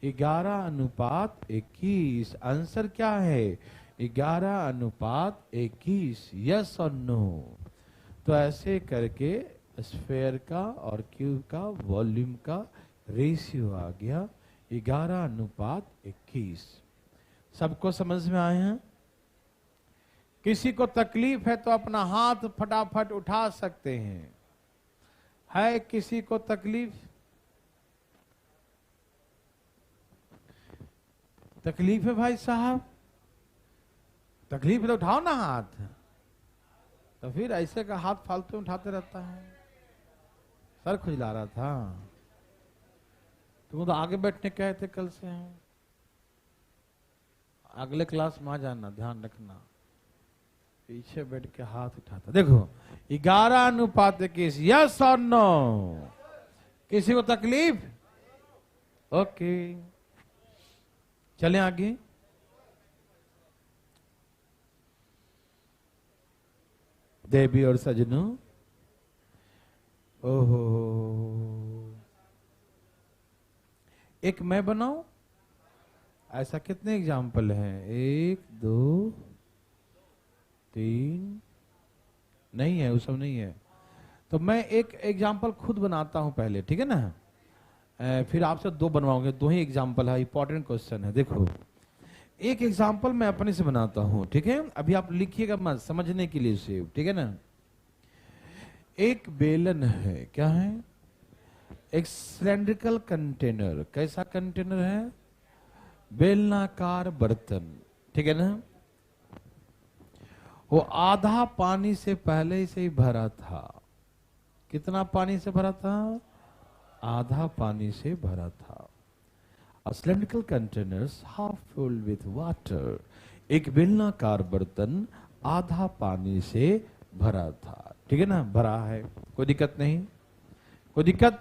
11:21। आंसर क्या है? 11:21। यस और नो? तो ऐसे करके स्फीयर का और क्यूब का वॉल्यूम का रेशियो आ गया 11:21। सबको समझ में आया? किसी को तकलीफ है तो अपना हाथ फटाफट उठा सकते हैं। है किसी को तकलीफ? तकलीफ है भाई साहब? तकलीफ है तो उठाओ ना हाथ। तो फिर ऐसे का हाथ फालतू उठाते रहता है। सर खुजला रहा था। तुम तो आगे बैठने कहे थे कल से। अगले क्लास में आ जाना, ध्यान रखना। पीछे बैठ के हाथ उठाता। देखो 11:21। यस और नो? किसी को तकलीफ? ओके। चलें आगे। देवी और सजनों, ओहो, एक मैं बनाऊं? ऐसा कितने एग्जाम्पल हैं? 1 2 3, नहीं है, वो सब नहीं है। तो मैं एक एग्जाम्पल खुद बनाता हूं पहले, ठीक है ना? फिर आपसे 2 बनवाओगे। 2 ही एग्जाम्पल है, इंपॉर्टेंट क्वेश्चन है। देखो, एक एग्जाम्पल मैं अपने से बनाता हूं, ठीक है? अभी आप लिखिएगा मत, समझने के लिए सिर्फ, ठीक है ना? एक बेलन है, क्या है? एक सिलेंड्रिकल कंटेनर। कैसा कंटेनर है? बेलनाकार बर्तन, ठीक है ना? वो आधा पानी से पहले से ही भरा था। कितना पानी से भरा था? आधा पानी से भरा था। A cylindrical containers half filled with water. एक बेलनाकार बर्तन आधा पानी से भरा था, ठीक है ना? भरा है, कोई दिक्कत नहीं, कोई दिक्कत?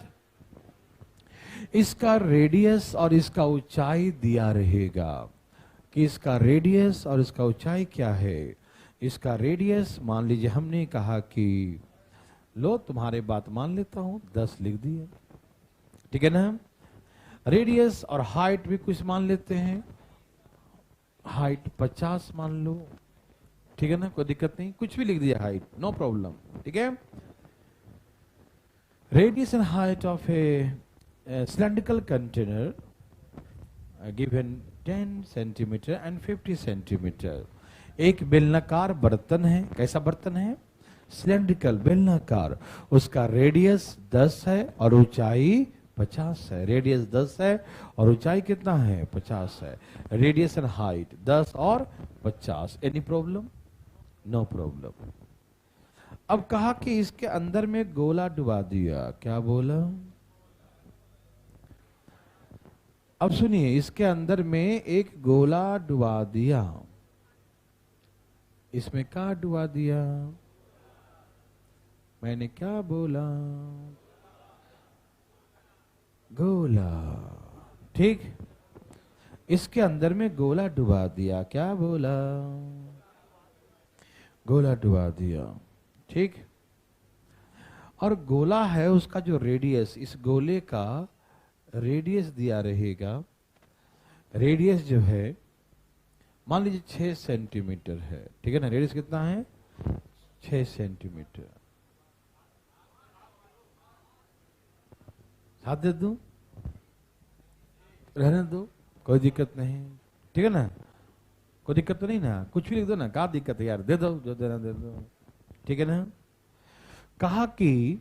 इसका रेडियस और इसका ऊंचाई दिया रहेगा कि इसका रेडियस और इसका ऊंचाई क्या है। इसका रेडियस मान लीजिए, हमने कहा कि लो तुम्हारे बात मान लेता हूं, 10 लिख दिए, ठीक है ना? रेडियस और हाइट भी कुछ मान लेते हैं, हाइट 50 मान लो, ठीक है ना? कोई दिक्कत नहीं, कुछ भी लिख दिया हाइट, नो प्रॉब्लम, ठीक है? Radius and height of A cylindrical container given 10 centimetre and 50 centimetre. एक बेलनाकार बर्तन है। कैसा बर्तन है? सिलेंड्रिकल, बेलनाकार। उसका रेडियस 10 है और ऊंचाई 50 है। रेडियस 10 है और ऊंचाई कितना है? 50 है। रेडियस एंड हाइट 10 और 50। Any problem? No problem. अब कहा कि इसके अंदर में गोला डुबा दिया। क्या बोला? अब सुनिए, इसके अंदर में एक गोला डुबा दिया। इसमें क्या डुबा दिया? मैंने क्या बोला? गोला, ठीक? इसके अंदर में गोला डुबा दिया। क्या बोला? गोला डुबा दिया, ठीक? और गोला है, उसका जो रेडियस, इस गोले का रेडियस दिया रहेगा। रेडियस जो है मान लीजिए 6 सेंटीमीटर है, ठीक है ना? रेडियस कितना है? 6 सेंटीमीटर। साथ दे दूं? रहने दो, कोई दिक्कत नहीं, ठीक है ना? कोई दिक्कत तो नहीं ना? कुछ भी लिख दो ना, क्या दिक्कत है यार? दे दो, जो देना दे दो, ठीक है ना? कहा कि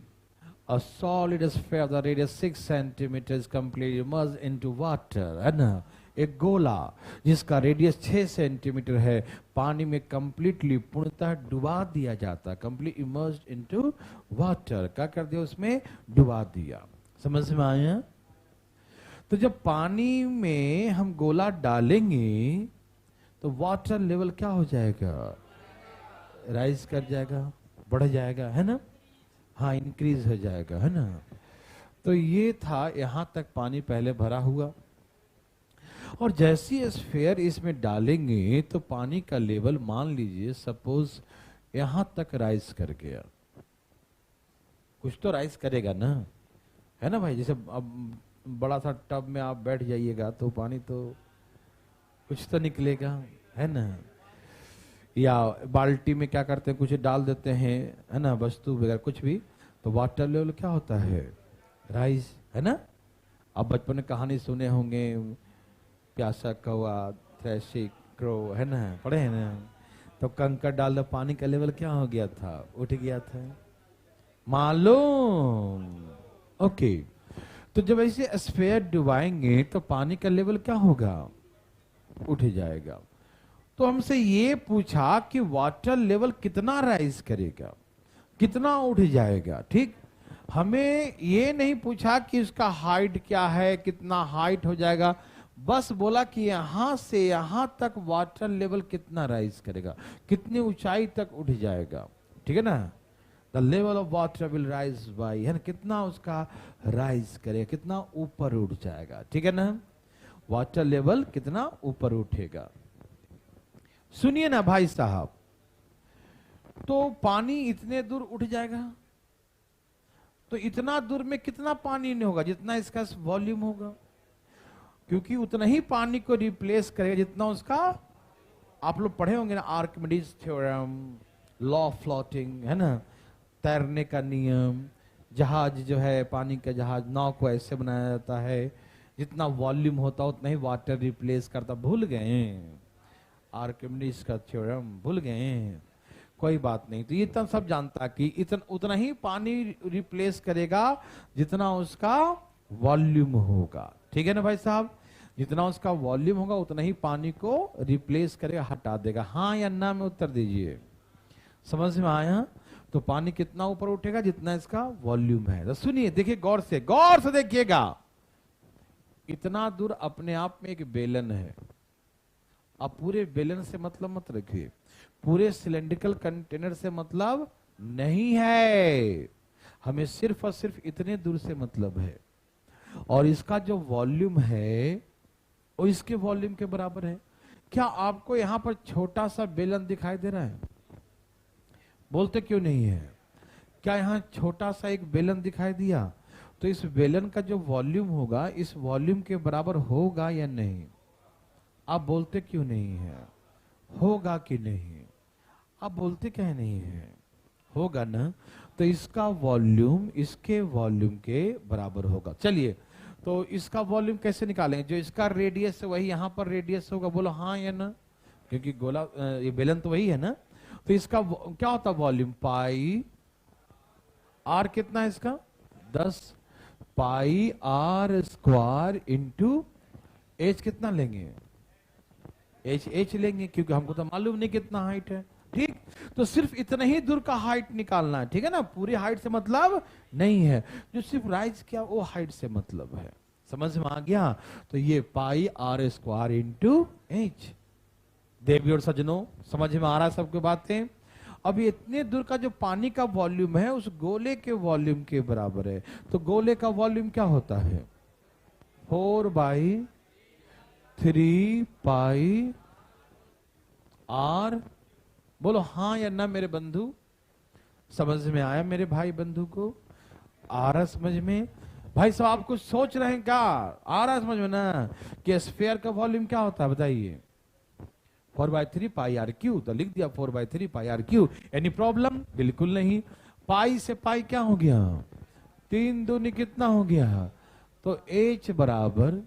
a solid sphere of the radius 6 centimeters completely immersed into water, है ना? एक गोला जिसका रेडियस 6 सेंटीमीटर है, पानी में कंप्लीटली पूर्णतः डुबा दिया जाता। Complete immersed into water. क्या कर दिया? उसमें डुबा दिया। समझ में आया? तो जब पानी में हम गोला डालेंगे तो वाटर लेवल क्या हो जाएगा? राइज कर जाएगा, बढ़ जाएगा, है ना? हाँ, इंक्रीज हो जाएगा, है ना? तो ये था, यहां तक पानी पहले भरा हुआ, और जैसी स्फीयर इसमें डालेंगे तो पानी का लेवल मान लीजिए सपोज यहां तक राइज कर गया। कुछ तो राइज करेगा ना, है ना भाई? जैसे अब बड़ा सा टब में आप बैठ जाइएगा तो पानी तो कुछ तो निकलेगा, है ना? या बाल्टी में क्या करते हैं, कुछ डाल देते हैं, है ना, वस्तु वगैरह कुछ भी, तो वाटर लेवल क्या होता है? राइज, है ना? आप बचपन में कहानी सुने होंगे, प्यासा कौवा, थ्रेशी क्रो, है ना? पढ़े हैं ना? तो कंकड़ डाल दो, पानी का लेवल क्या हो गया था? उठ गया था, मालूम? ओके। तो जब ऐसे स्फीयर डुबाएंगे तो पानी का लेवल क्या होगा? उठ जाएगा। तो हमसे ये पूछा कि वाटर लेवल कितना राइज करेगा, कितना उठ जाएगा, ठीक? हमें ये नहीं पूछा कि उसका हाइट क्या है, कितना हाइट हो जाएगा, बस बोला कि यहां से यहां तक वाटर लेवल कितना राइज करेगा, कितनी ऊंचाई तक उठ जाएगा, ठीक है ना? The level of water will rise by, है ना? कितना उसका राइज करेगा, कितना ऊपर उठ जाएगा, ठीक है ना? वाटर लेवल कितना ऊपर उठेगा। सुनिए ना भाई साहब, तो पानी इतने दूर उठ जाएगा, तो इतना दूर में कितना पानी नहीं होगा जितना इसका वॉल्यूम होगा, क्योंकि उतना ही पानी को रिप्लेस करेगा जितना उसका, आप लोग पढ़े होंगे ना Archimedes theorem, law of floating, है ना, तैरने का नियम। जहाज जो है, पानी का जहाज, नाव को ऐसे बनाया जाता है, जितना वॉल्यूम होता उतना ही वाटर रिप्लेस करता। भूल गए आर्किमिडीज का थ्योरम, भूल गए, कोई बात नहीं। तो ये तब सब जानता कि उतना ही पानी रिप्लेस करेगा जितना उसका वॉल्यूम होगा। ठीक है ना भाई साहब, जितना उसका वॉल्यूम होगा उतना ही पानी को रिप्लेस करेगा, हटा देगा। हाँ या ना में उत्तर दीजिए। समझ में आया? तो पानी कितना ऊपर उठेगा जितना इसका वॉल्यूम है। तो सुनिए, देखिए गौर से देखिएगा। इतना दूर अपने आप में एक बेलन है। अब पूरे बेलन से मतलब मत रखिए, पूरे सिलेंड्रिकल कंटेनर से मतलब नहीं है, हमें सिर्फ और सिर्फ इतने दूर से मतलब है। और इसका जो वॉल्यूम है वो इसके वॉल्यूम के बराबर है। क्या आपको यहां पर छोटा सा बेलन दिखाई दे रहा है? बोलते क्यों नहीं है? क्या यहां छोटा सा एक बेलन दिखाई दिया? तो इस बेलन का जो वॉल्यूम होगा इस वॉल्यूम के बराबर होगा या नहीं? आप बोलते क्यों नहीं है? होगा कि नहीं? आप बोलते क्या नहीं है? होगा ना। तो इसका वॉल्यूम इसके वॉल्यूम के बराबर होगा। चलिए, तो इसका वॉल्यूम कैसे निकालेंगे? जो इसका रेडियस है वही यहां पर रेडियस होगा। बोलो हाँ या ना, क्योंकि गोला ये बेलन तो वही है ना। तो इसका क्या होता है वॉल्यूम? पाई आर, कितना है इसका? 10 पाई आर स्क्वायर इंटू एच। कितना लेंगे? एच लेंगे, क्योंकि हमको तो मालूम नहीं कितना हाइट है। ठीक, तो सिर्फ इतना ही दूर का हाइट निकालना है। ठीक है ना, पूरी हाइट से मतलब नहीं है, जो सिर्फ राइज किया वो हाइट से मतलब है। समझ में आ गया? तो ये पाई आर स्क्वायर इंटू एच। देवी और सजनों, समझ में आ रहा है सबको बातें? अब ये इतने दूर का जो पानी का वॉल्यूम है उस गोले के वॉल्यूम के बराबर है। तो गोले का वॉल्यूम क्या होता है? 4/3 पाई आर। बोलो हाँ या ना मेरे बंधु। समझ में आया मेरे भाई बंधु को? आ रहा समझ में? भाई साहब आप कुछ सोच रहे हैं क्या? आ रहा समझ में ना कि स्फीयर का वॉल्यूम क्या होता है? बताइए। 4/3 पाई आर क्यू। तो लिख दिया 4/3 pi r Q. Any problem? बिल्कुल नहीं। पाई से पाई क्या हो गया? 3 दूनी कितना हो गया? तो एच बराबर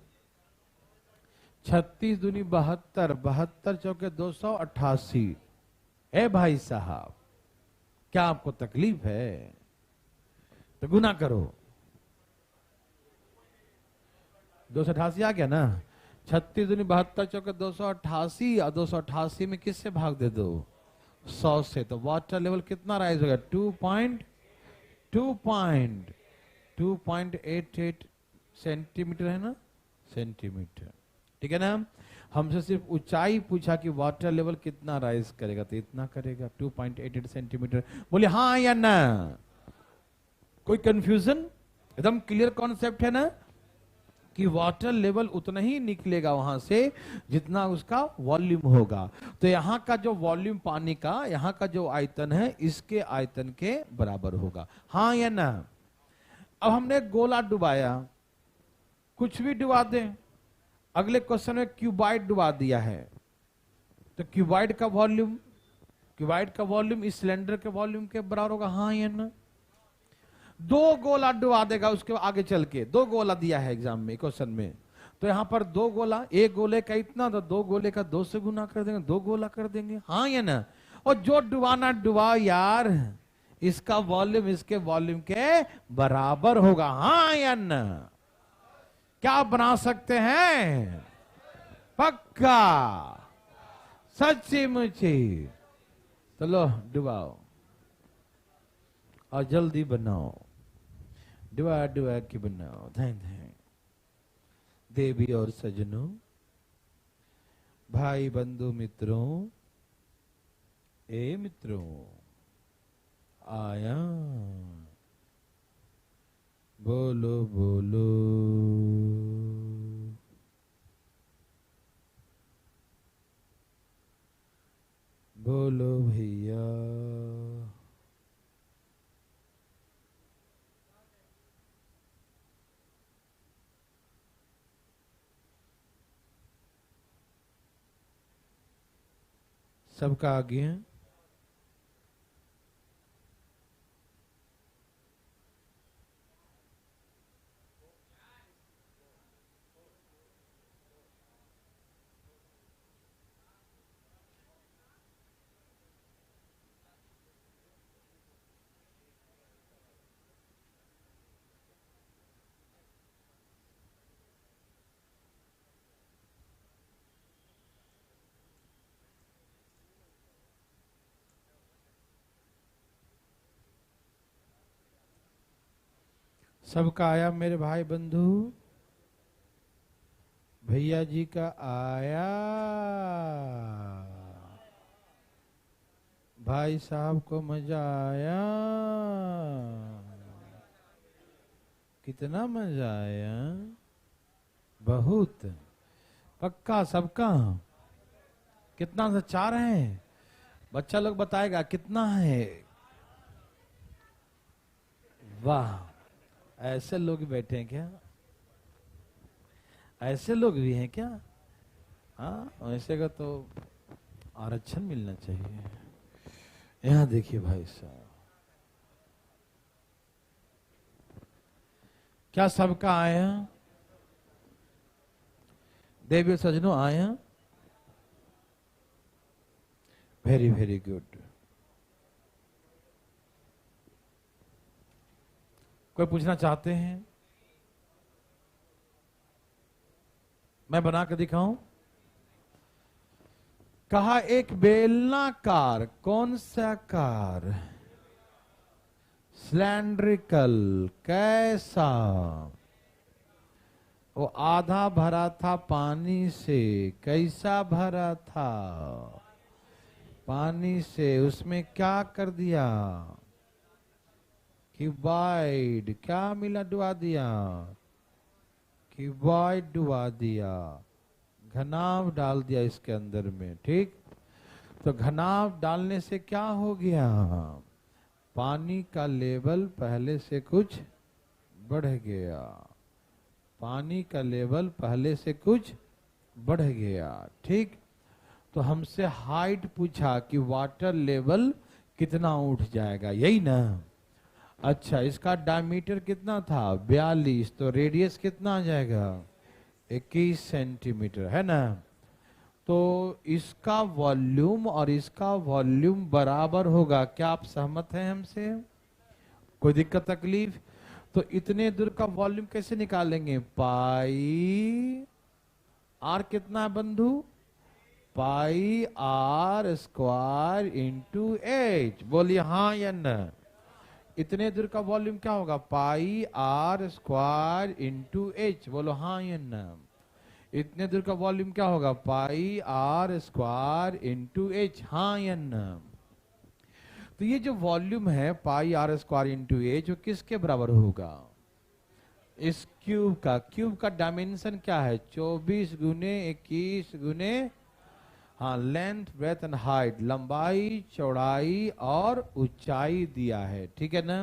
36 दूनी 72, 72 चौके 288। ए भाई साहब, क्या आपको तकलीफ है? तो गुना करो। 288 आ गया ना। 36 दूनी 72 चौके 288, और 288 में किससे भाग दे दो? 100 से। तो वाटर लेवल कितना राइज हो गया? 2.88 सेंटीमीटर है ना, सेंटीमीटर। ठीक है ना। हमसे सिर्फ ऊंचाई पूछा कि वाटर लेवल कितना राइज करेगा, तो इतना करेगा, 2.88 सेंटीमीटर। बोले हाँ या ना? कोई कंफ्यूजन? एकदम क्लियर कॉन्सेप्ट है ना कि वाटर लेवल उतना ही निकलेगा वहां से जितना उसका वॉल्यूम होगा। तो यहां का जो वॉल्यूम पानी का, यहां का जो आयतन है इसके आयतन के बराबर होगा। हाँ या ना? अब हमने गोला डुबाया, कुछ भी डुबा दें, अगले क्वेश्चन में क्यूबाइड डुबा दिया है, तो क्यूबाइड का वॉल्यूम इस सिलेंडर के वॉल्यूम के बराबर होगा। हाँ या ना? 2 गोला डुबा देगा, उसके आगे चल के 2 गोला दिया है एग्जाम में, क्वेश्चन में, तो यहां पर 2 गोला, एक गोले का इतना, तो 2 गोले का 2 से गुना कर देंगे, 2 गोला कर देंगे। हाँ या ना? और जो डुबाना डुबा यार, इसका वॉल्यूम इसके वॉल्यूम के बराबर होगा। हाँ या ना? क्या बना सकते हैं? पक्का, सच्ची मुच्ची। चलो डुबाओ और जल्दी बनाओ, डुबा डुबा के बनाओ। धैन धैन। देवी और सजनों, भाई बंधु मित्रों, ए मित्रों, आया बोलो बोलो सबका आगे है। सबका आया मेरे भाई बंधु? भैया जी का आया? भाई साहब को मजा आया? कितना मजा आया? बहुत। पक्का सबका? कितना से 4 है? बच्चा लोग बताएगा कितना है। वाह, ऐसे लोग बैठे हैं क्या? ऐसे लोग भी हैं क्या? हाँ, ऐसे का तो आरक्षण मिलना चाहिए। यहाँ देखिए भाई साहब, क्या सबका आया? देवी सजनों आया? Very very good. कोई पूछना चाहते हैं? मैं बना कर दिखाऊं? कहा एक बेलनाकार, कौन सा कार? सिलेंड्रिकल, कैसा? वो आधा भरा था पानी से। कैसा भरा था? पानी से। उसमें क्या कर दिया? क्यूबाइड। क्या मिला? डुबा दिया। क्यूबाइड डुबा दिया। घनाभ डाल दिया इसके अंदर में। ठीक, तो घनाभ डालने से क्या हो गया? पानी का लेवल पहले से कुछ बढ़ गया। पानी का लेवल पहले से कुछ बढ़ गया। ठीक, तो हमसे हाइट पूछा कि वाटर लेवल कितना उठ जाएगा, यही ना? अच्छा, इसका डायमीटर कितना था? 42। तो रेडियस कितना आ जाएगा? 21 सेंटीमीटर, है ना? तो इसका वॉल्यूम और इसका वॉल्यूम बराबर होगा। क्या आप सहमत हैं हमसे? कोई दिक्कत तकलीफ? तो इतने दूर का वॉल्यूम कैसे निकालेंगे? पाई आर कितना है बंधु? पाई आर स्क्वायर इंटू एच। बोलिए हाँ या न? इतने दूर का वॉल्यूम क्या होगा? पाई आर स्क्वायर इंटू एच। बोलो हाँ या न? इतने दूर का वॉल्यूम क्या होगा? पाई आर स्क्वायर इंटू एच। हाँ या न? तो ये जो वॉल्यूम है pi are square into H, वो किसके बराबर होगा? इस क्यूब का। क्यूब का डायमेंशन क्या है? 24 गुने 21 गुने, हाँ, लेंथ ब्रेथ एंड हाइट, लंबाई चौड़ाई और ऊंचाई दिया है। ठीक है ना?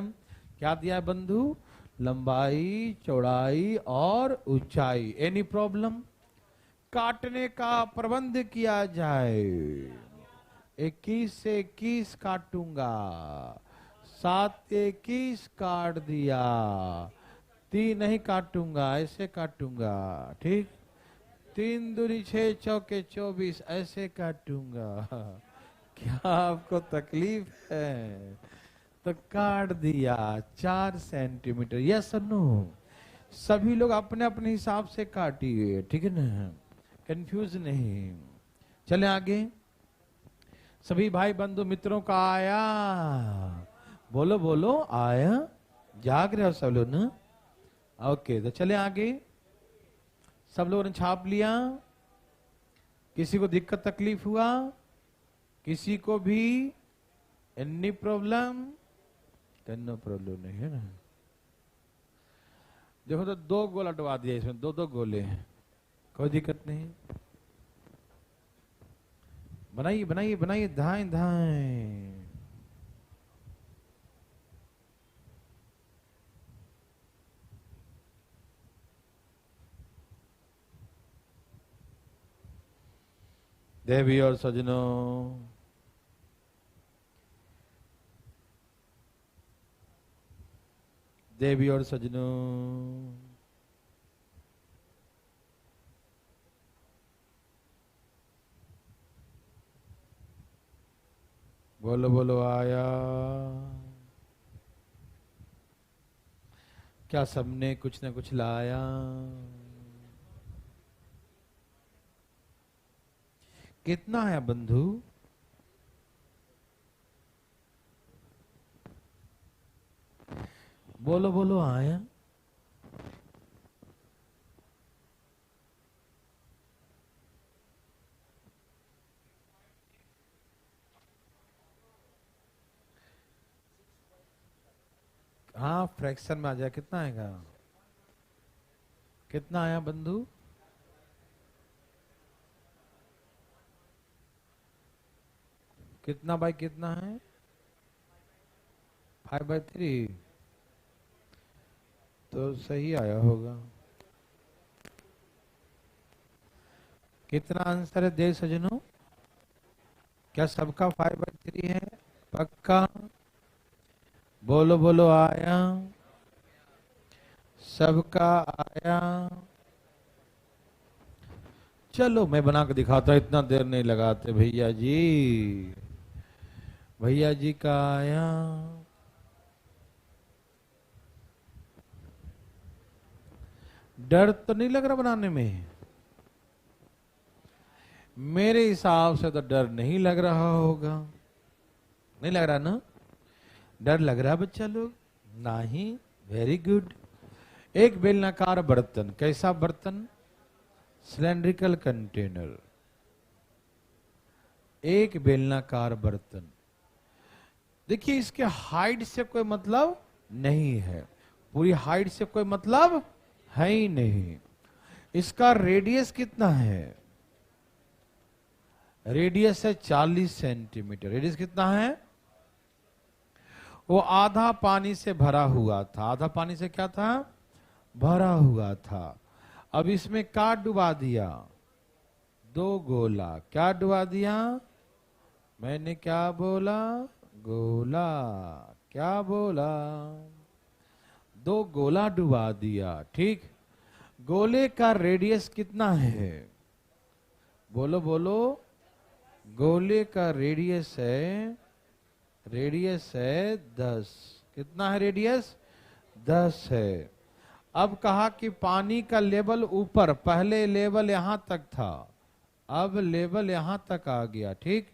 क्या दिया है बंधु? लंबाई चौड़ाई और ऊंचाई। Any problem? काटने का प्रबंध किया जाए। 21 से 21 काटूंगा। 7 के 21 काट दिया। 3 नहीं काटूंगा, ऐसे काटूंगा। ठीक, 3 दूनी 6 चौके 24, ऐसे काटूंगा। क्या आपको तकलीफ है? तो काट दिया 4 सेंटीमीटर। यस और नो? सभी लोग अपने अपने हिसाब से काटिए। ठीक है ना? कंफ्यूज नहीं। चले आगे। सभी भाई बंधु मित्रों का आया? बोलो बोलो, आया? जाग रहे हो सब लोग ना? ओके, तो चले आगे। सब लोगों ने छाप लिया? किसी को दिक्कत तकलीफ हुआ? किसी को भी एनी प्रॉब्लम? नो प्रॉब्लम नहीं है ना? देखो तो 2 गोला डुबा दिया इसमें, 2-2 गोले हैं। कोई दिक्कत नहीं। बनाइए बनाइए बनाइए, धाएं धाएं। देवी और सजनों, देवी और सजनों, बोलो बोलो आया। क्या सबने कुछ न कुछ लाया? कितना है बंधु? बोलो बोलो आया। हाँ, फ्रैक्शन में आ जाए। कितना आएगा? कितना आया बंधु? कितना बाई कितना है? 5/3। तो सही आया होगा। कितना आंसर है देव सजनों? क्या सबका 5/3 है? पक्का? बोलो बोलो आया। सबका आया। चलो मैं बना के दिखाता हूं, इतना देर नहीं लगाते भैया जी। भैया जी का आया। डर तो नहीं लग रहा बनाने में? मेरे हिसाब से तो डर नहीं लग रहा होगा। नहीं लग रहा ना? डर लग रहा बच्चा लोग? नहीं। Very good. एक बेलनाकार बर्तन। कैसा बर्तन? Cylindrical container. एक बेलनाकार बर्तन। देखिए, इसके हाइट से कोई मतलब नहीं है। पूरी हाइट से कोई मतलब है ही नहीं। इसका रेडियस कितना है? रेडियस है 40 सेंटीमीटर। रेडियस कितना है? वो आधा पानी से भरा हुआ था। आधा पानी से क्या था? भरा हुआ था। अब इसमें क्या डुबा दिया? 2 गोला। क्या डुबा दिया? मैंने क्या बोला? गोला। क्या बोला? 2 गोला डुबा दिया। ठीक। गोले का रेडियस कितना है? बोलो बोलो। गोले का रेडियस है 10। कितना है रेडियस? 10 है। अब कहा कि पानी का लेवल ऊपर, पहले लेवल यहां तक था, अब लेवल यहां तक आ गया। ठीक।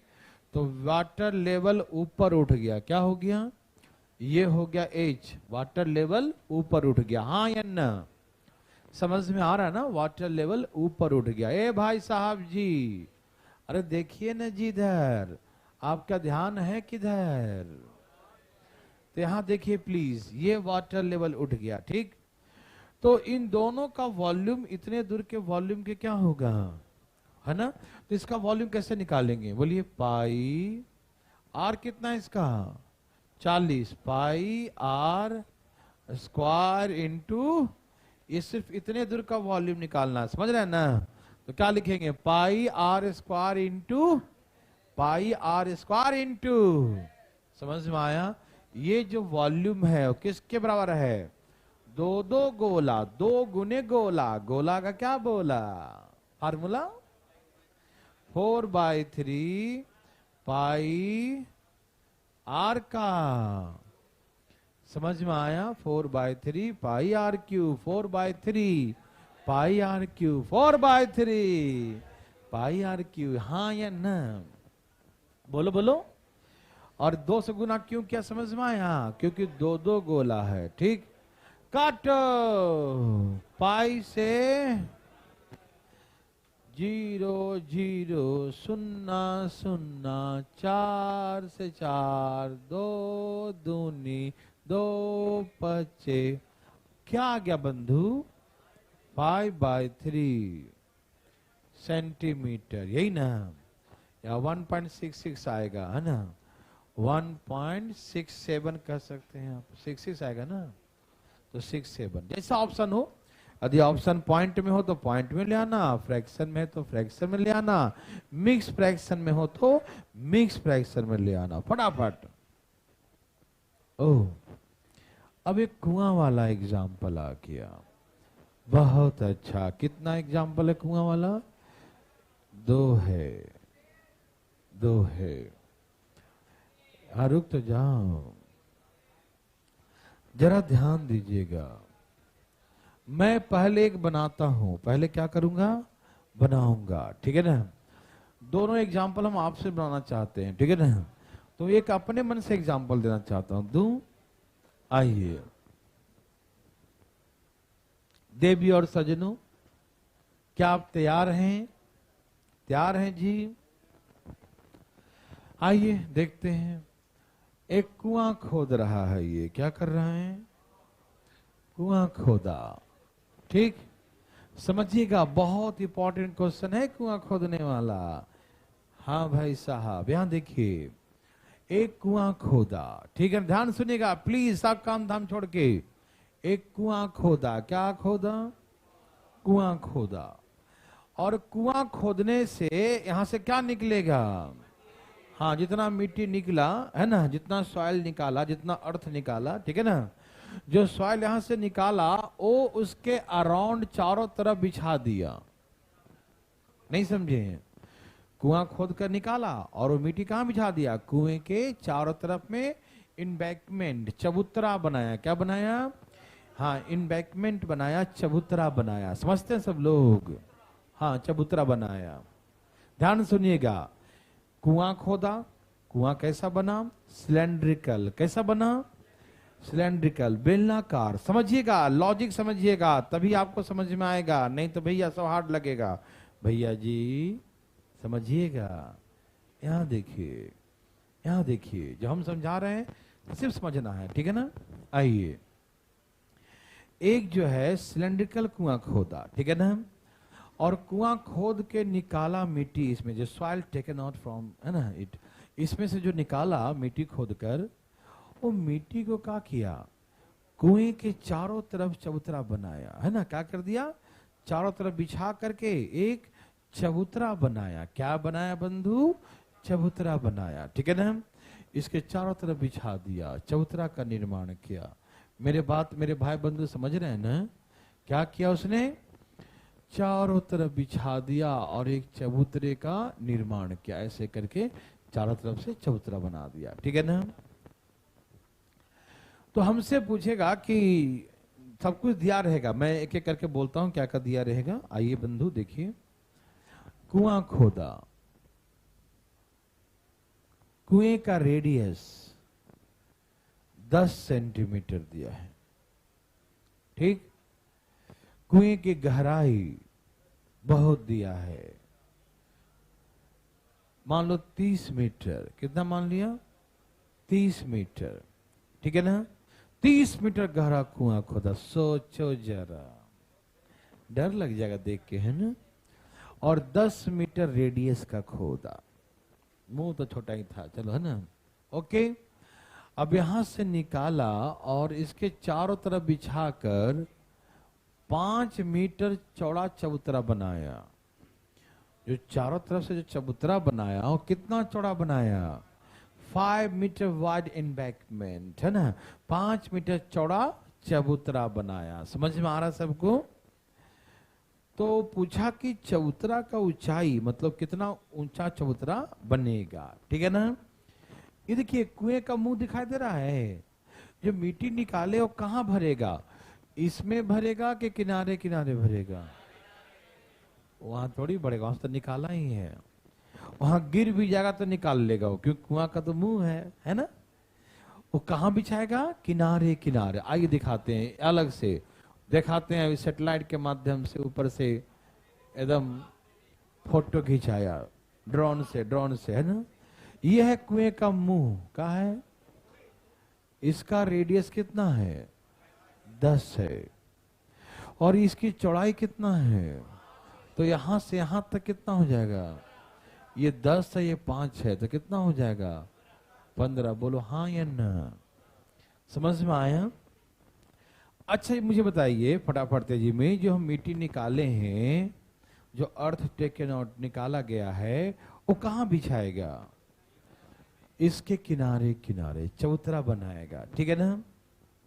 तो वाटर लेवल ऊपर उठ गया। क्या हो गया? ये हो गया H। वाटर लेवल ऊपर उठ गया। हाँ या ना? समझ में आ रहा है ना? वाटर लेवल ऊपर उठ गया। ए भाई साहब जी, अरे देखिए ना जी, इधर आपका ध्यान है किधर? तो यहां देखिए प्लीज, ये वाटर लेवल उठ गया। ठीक। तो इन दोनों का वॉल्यूम इतने दूर के वॉल्यूम के क्या होगा? है ना? तो इसका वॉल्यूम कैसे निकालेंगे? बोलिए। पाई आर कितना है इसका? 40। पाई आर स्क्वायर इंटू, ये सिर्फ इतने दूर का वॉल्यूम निकालना है। समझ रहे हैं ना? तो क्या लिखेंगे? Pi are square into pi are square into. समझ में आया? ये जो वॉल्यूम है वो किसके बराबर है? 2 गोला। 2 गुने गोला। गोला का क्या बोला? फार्मूला 4/3 पाई आर का। समझ में आया? 4/3 pi r cube. 4/3 pi r cube. 4/3 pi r cube. हाँ या ना? बोलो बोलो। और 2 से गुना क्यों किया? समझ में आया? क्योंकि 2 गोला है। ठीक। काटो। पाई से 0 0 0 0 4 से 4 2 दूनी 2 पचे। क्या आ गया बंधु? 5/3 सेंटीमीटर। यही ना? या 1.66 आएगा, है ना? 1.67 कह सकते हैं आप। 66 आएगा ना? तो 67 जैसा ऑप्शन हो। यदि ऑप्शन पॉइंट में हो तो पॉइंट में ले आना, फ्रैक्शन में है तो फ्रैक्शन में ले आना, मिक्स फ्रैक्शन में हो तो मिक्स फ्रैक्शन में ले आना फटाफट। ओह, अब एक कुआं वाला एग्जाम्पल आ गया। बहुत अच्छा। कितना एग्जाम्पल है कुआं वाला? दो है, दो है। रुक तो जाओ, जरा ध्यान दीजिएगा। मैं पहले एक बनाता हूं, पहले क्या करूंगा? बनाऊंगा, ठीक है ना। दोनों एग्जाम्पल हम आपसे बनाना चाहते हैं, ठीक है ना। तो एक अपने मन से एग्जाम्पल देना चाहता हूं, दूं? आइए देवी और सजनों, क्या आप तैयार हैं? तैयार हैं जी? आइए देखते हैं। एक कुआं खोद रहा है, ये क्या कर रहा है? कुआं खोदा, ठीक। समझिएगा, बहुत इंपॉर्टेंट क्वेश्चन है कुआं खोदने वाला। हाँ भाई साहब, यहां देखिए, एक कुआं खोदा, ठीक है। ध्यान सुनिएगा प्लीज, सब काम धाम छोड़ के। एक कुआं खोदा, क्या खोदा? कुआं खोदा। और कुआं खोदने से यहां से क्या निकलेगा? हाँ, जितना मिट्टी निकला है ना, जितना सॉइल निकाला, जितना अर्थ निकाला, ठीक है ना, जो सॉइल यहां से निकाला वो उसके अराउंड चारों तरफ बिछा दिया। नहीं समझे? कुआं खोद कर निकाला और वो मिट्टी कहां बिछा दिया? कुएं के चारों तरफ में इनबैकमेंट, चबूतरा बनाया। क्या बनाया? हाँ, इनबैकमेंट बनाया, चबूतरा बनाया। समझते हैं सब लोग? हाँ, चबूतरा बनाया। ध्यान सुनिएगा, कुआं खोदा, कुआं कैसा बना? सिलेंड्रिकल। कैसा बना? सिलेंड्रिकल, बेलनाकार। समझिएगा, लॉजिक समझिएगा, तभी आपको समझ में आएगा, नहीं तो भैया सब हार्ड लगेगा। भैया जी समझिएगा, यहां देखिए, यहां देखिए, जो हम समझा रहे हैं सिर्फ समझना है, ठीक है ना। आइए, एक जो है सिलेंड्रिकल कुआं खोदा, ठीक है ना, और कुआं खोद के निकाला मिट्टी, इसमें जो सॉइल टेकन आउट फ्रॉम, है ना, इट, इसमें से जो निकाला मिट्टी खोद कर, वो मिट्टी को क्या किया? कुएं के चारों तरफ चबूतरा बनाया, है ना। क्या कर दिया? चारों तरफ बिछा करके एक चबूतरा बनाया। क्या बनाया बंधु? चबूतरा बनाया, ठीक है ना। इसके चारों तरफ बिछा दिया, चबूतरा का निर्माण किया। मेरे बात मेरे भाई बंधु समझ रहे हैं ना? क्या किया उसने? चारों तरफ बिछा दिया और एक चबूतरे का निर्माण किया। ऐसे करके चारों तरफ से चबूतरा बना दिया, ठीक है ना। तो हमसे पूछेगा कि सब कुछ दिया रहेगा, मैं एक एक करके बोलता हूं क्या क्या दिया रहेगा। आइए बंधु देखिए, कुआं खोदा, कुएं का रेडियस 10 सेंटीमीटर दिया है, ठीक। कुएं की गहराई बहुत दिया है, मान लो 30 मीटर। कितना मान लिया? 30 मीटर, ठीक है ना। 30 मीटर गहरा कुआं खोदा, सोचो जरा, डर लग जाएगा देख के, है ना। और 10 मीटर रेडियस का खोदा, मुंह तो छोटा ही था, चलो, है ना। ओके, अब यहां से निकाला और इसके चारों तरफ बिछाकर 5 मीटर चौड़ा चबूतरा बनाया। जो चारों तरफ से जो चबूतरा बनाया वो कितना चौड़ा बनाया? 5 मीटर वाइड एम्बैंकमेंट, है ना। 5 मीटर चौड़ा चबूतरा बनाया। समझ में आ रहा सबको? तो पूछा कि चबूतरा का ऊंचाई, मतलब कितना ऊंचा चबूतरा बनेगा, ठीक है ना। ये देखिए, कुएं का मुंह दिखाई दे रहा है। जो मिट्टी निकाले वो कहां भरेगा? इसमें भरेगा कि किनारे किनारे भरेगा? वहां थोड़ी भरेगा, वहां तो निकाला ही है। वहां गिर भी जाएगा तो निकाल लेगा वो, क्योंकि कुआं का तो मुंह है ना। वो कहां बिछाएगा? किनारे किनारे। आइए दिखाते हैं, अलग से दिखाते हैं, सैटेलाइट के माध्यम से ऊपर से एकदम फोटो खिंचाया ड्रोन से, है ना। ये है कुएं का मुंह, का है। इसका रेडियस कितना है? 10 है। और इसकी चौड़ाई कितना है? तो यहां से यहां तक कितना हो जाएगा? ये 10 है, ये 5 है, तो कितना हो जाएगा? 15। बोलो हाँ या ना? समझ में आया? अच्छा, मुझे बताइए फटाफट तेजी में, जो हम मिट्टी निकाले हैं, जो अर्थ टेकन आउट निकाला गया है, वो कहां बिछाएगा? इसके किनारे किनारे चबूतरा बनाएगा, ठीक है ना।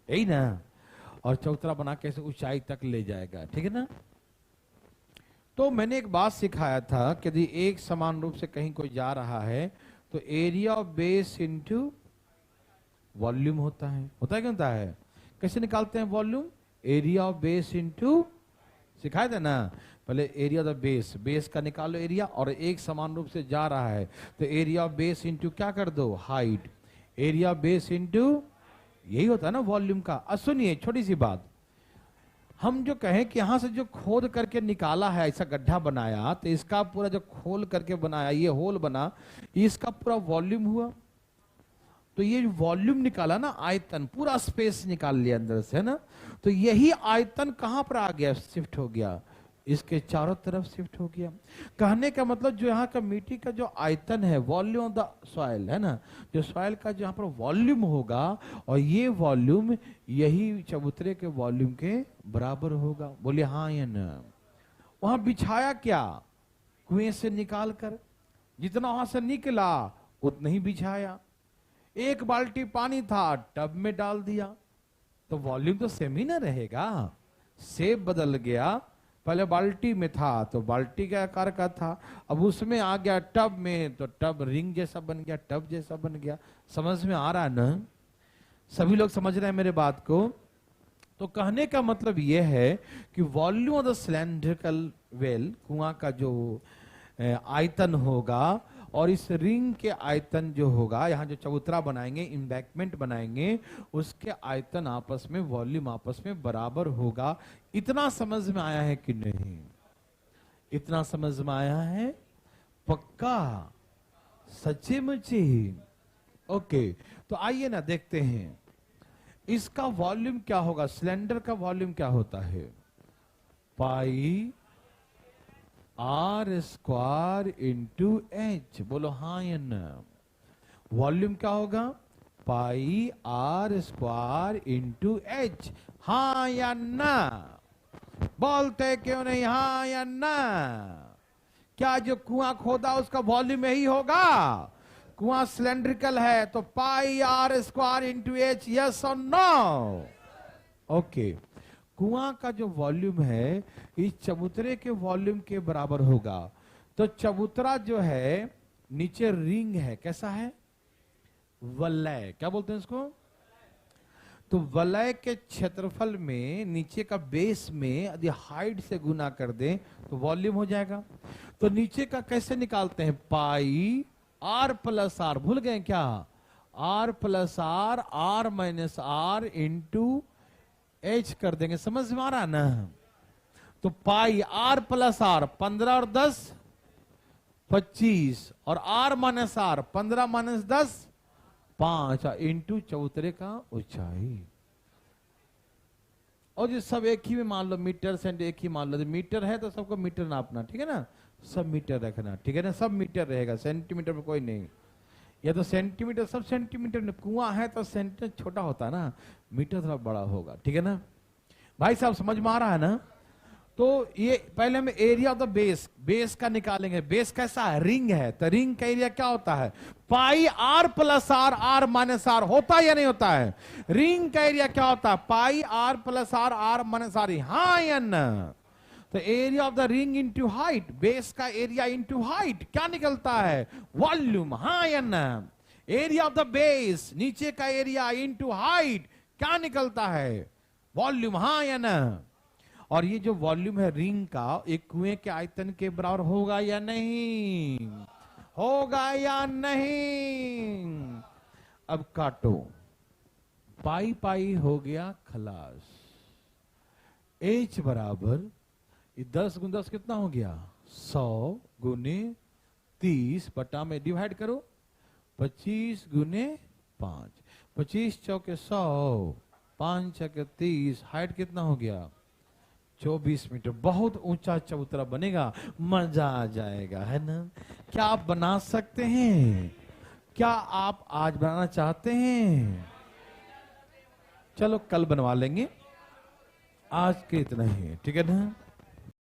यही ना, और चौतरा बना के ऐसे ऊंचाई तक ले जाएगा, ठीक है ना। तो मैंने एक बात सिखाया था कि यदि एक समान रूप से कहीं कोई जा रहा है तो area of base into volume होता है क्या होता है? कैसे निकालते हैं volume? Area of base into, सिखाया था ना, पहले एरिया ऑफ बेस, बेस का निकालो एरिया, और एक समान रूप से जा रहा है तो एरिया ऑफ बेस इनटू क्या कर दो? Height. Area of base into, यही होता है ना वॉल्यूम का। अब सुनिए छोटी सी बात, हम जो कहें कि यहां से जो खोद करके निकाला है, ऐसा गड्ढा बनाया, तो इसका पूरा जो खोल करके बनाया, ये होल बना, इसका पूरा वॉल्यूम हुआ। तो ये वॉल्यूम निकाला ना, आयतन, पूरा स्पेस निकाल लिया अंदर से, है ना। तो यही आयतन कहां पर आ गया? शिफ्ट हो गया, इसके चारों तरफ शिफ्ट हो गया। कहने का मतलब जो यहाँ का मिट्टी का जो आयतन है, वॉल्यूम ऑफ द सॉइल, है ना, जो सॉइल का जो यहाँ पर वॉल्यूम होगा, और ये वॉल्यूम यही चबूतरे के वॉल्यूम के बराबर होगा। बोले हाँ या ना? वहां बिछाया क्या? कुएं से निकाल कर, जितना वहां से निकला उतना ही बिछाया। एक बाल्टी पानी था, टब में डाल दिया, तो वॉल्यूम तो सेम ही ना रहेगा, शेप बदल गया। पहले बाल्टी में था तो बाल्टी के आकार का था, अब उसमें आ गया टब में तो टब रिंग जैसा बन गया, टब जैसा बन गया। समझ में आ रहा है ना? सभी लोग समझ रहे हैं मेरे बात को? तो कहने का मतलब यह है कि volume of the cylindrical well, कुआं का जो आयतन होगा, और इस रिंग के आयतन जो होगा, यहाँ जो चबूतरा बनाएंगे, इम्बैंकमेंट बनाएंगे, उसके आयतन आपस में, वॉल्यूम आपस में बराबर होगा। इतना समझ में आया है कि नहीं? इतना समझ में आया है? पक्का? सच्चे मुच्चे? ओके, तो आइए ना देखते हैं इसका वॉल्यूम क्या होगा। सिलेंडर का वॉल्यूम क्या होता है? Pi are square into H. बोलो हाँ या ना? वॉल्यूम क्या होगा? पाई आर स्क्वायर इंटू एच। हाँ या ना? बोलते क्यों नहीं हाँ या ना? क्या जो कुआं खोदा उसका वॉल्यूम यही होगा? कुआं सिलेंड्रिकल है तो pi are square into h, yes और नो? ओके, कुआं का जो वॉल्यूम है इस चबूतरे के वॉल्यूम के बराबर होगा। तो चबूतरा जो है नीचे रिंग है, कैसा है? वलय, क्या बोलते हैं इसको? तो वलय के क्षेत्रफल में नीचे का बेस में यदि हाइट से गुना कर दें तो वॉल्यूम हो जाएगा। तो नीचे का कैसे निकालते हैं? पाई आर प्लस आर, भूल गए क्या? R plus are, are minus R into H कर देंगे। समझ में आ रहा ना? तो पाई आर प्लस आर, 15 और 10 25, और R minus R 15 minus 10 5, into चबूतरे का ऊंचाई। और ये सब एक ही में मान लो, मीटर सेंट एक ही मान लो। मीटर है तो सबको मीटर नापना, ठीक है ना? सब मीटर रखना, ठीक है ना? सब मीटर रहेगा, सेंटीमीटर में कोई नहीं। या तो सेंटीमीटर, सब सेंटीमीटर में। कुआं है तो सेंटीमीटर छोटा होता है ना, मीटर थोड़ा बड़ा होगा, ठीक है ना? भाई साहब समझ में आ रहा है ना? तो ये पहले हम area of the base, base का निकालेंगे। बेस कैसा है? रिंग है, तो रिंग का एरिया क्या होता है? Pi r plus are, are minus r. होता है या नहीं होता है? रिंग का एरिया क्या होता है? Pi r plus are, are minus r. हाँ या ना? तो area of the ring into height, base का एरिया इंटू हाइट, क्या निकलता है? वॉल्यूम। हाँ या ना? एरिया ऑफ द बेस, नीचे का एरिया इंटू हाइट, क्या निकलता है? वॉल्यूम। हाँ या ना? और ये जो वॉल्यूम है रिंग का, एक कुएं के आयतन के बराबर होगा या नहीं? होगा या नहीं? अब काटो, पाई पाई हो गया खलास। एच बराबर 10 गुना 10 कितना हो गया? 100 गुने 30 बटा में डिवाइड करो 25 गुने 5, 25 चौके 100, 5 चौके 30, हाइट कितना हो गया? 24 मीटर। बहुत ऊंचा चबूतरा बनेगा, मजा आ जाएगा, है ना? क्या आप बना सकते हैं? क्या आप आज बनाना चाहते हैं? चलो कल बनवा लेंगे, आज के इतना ही है, ठीक है ना?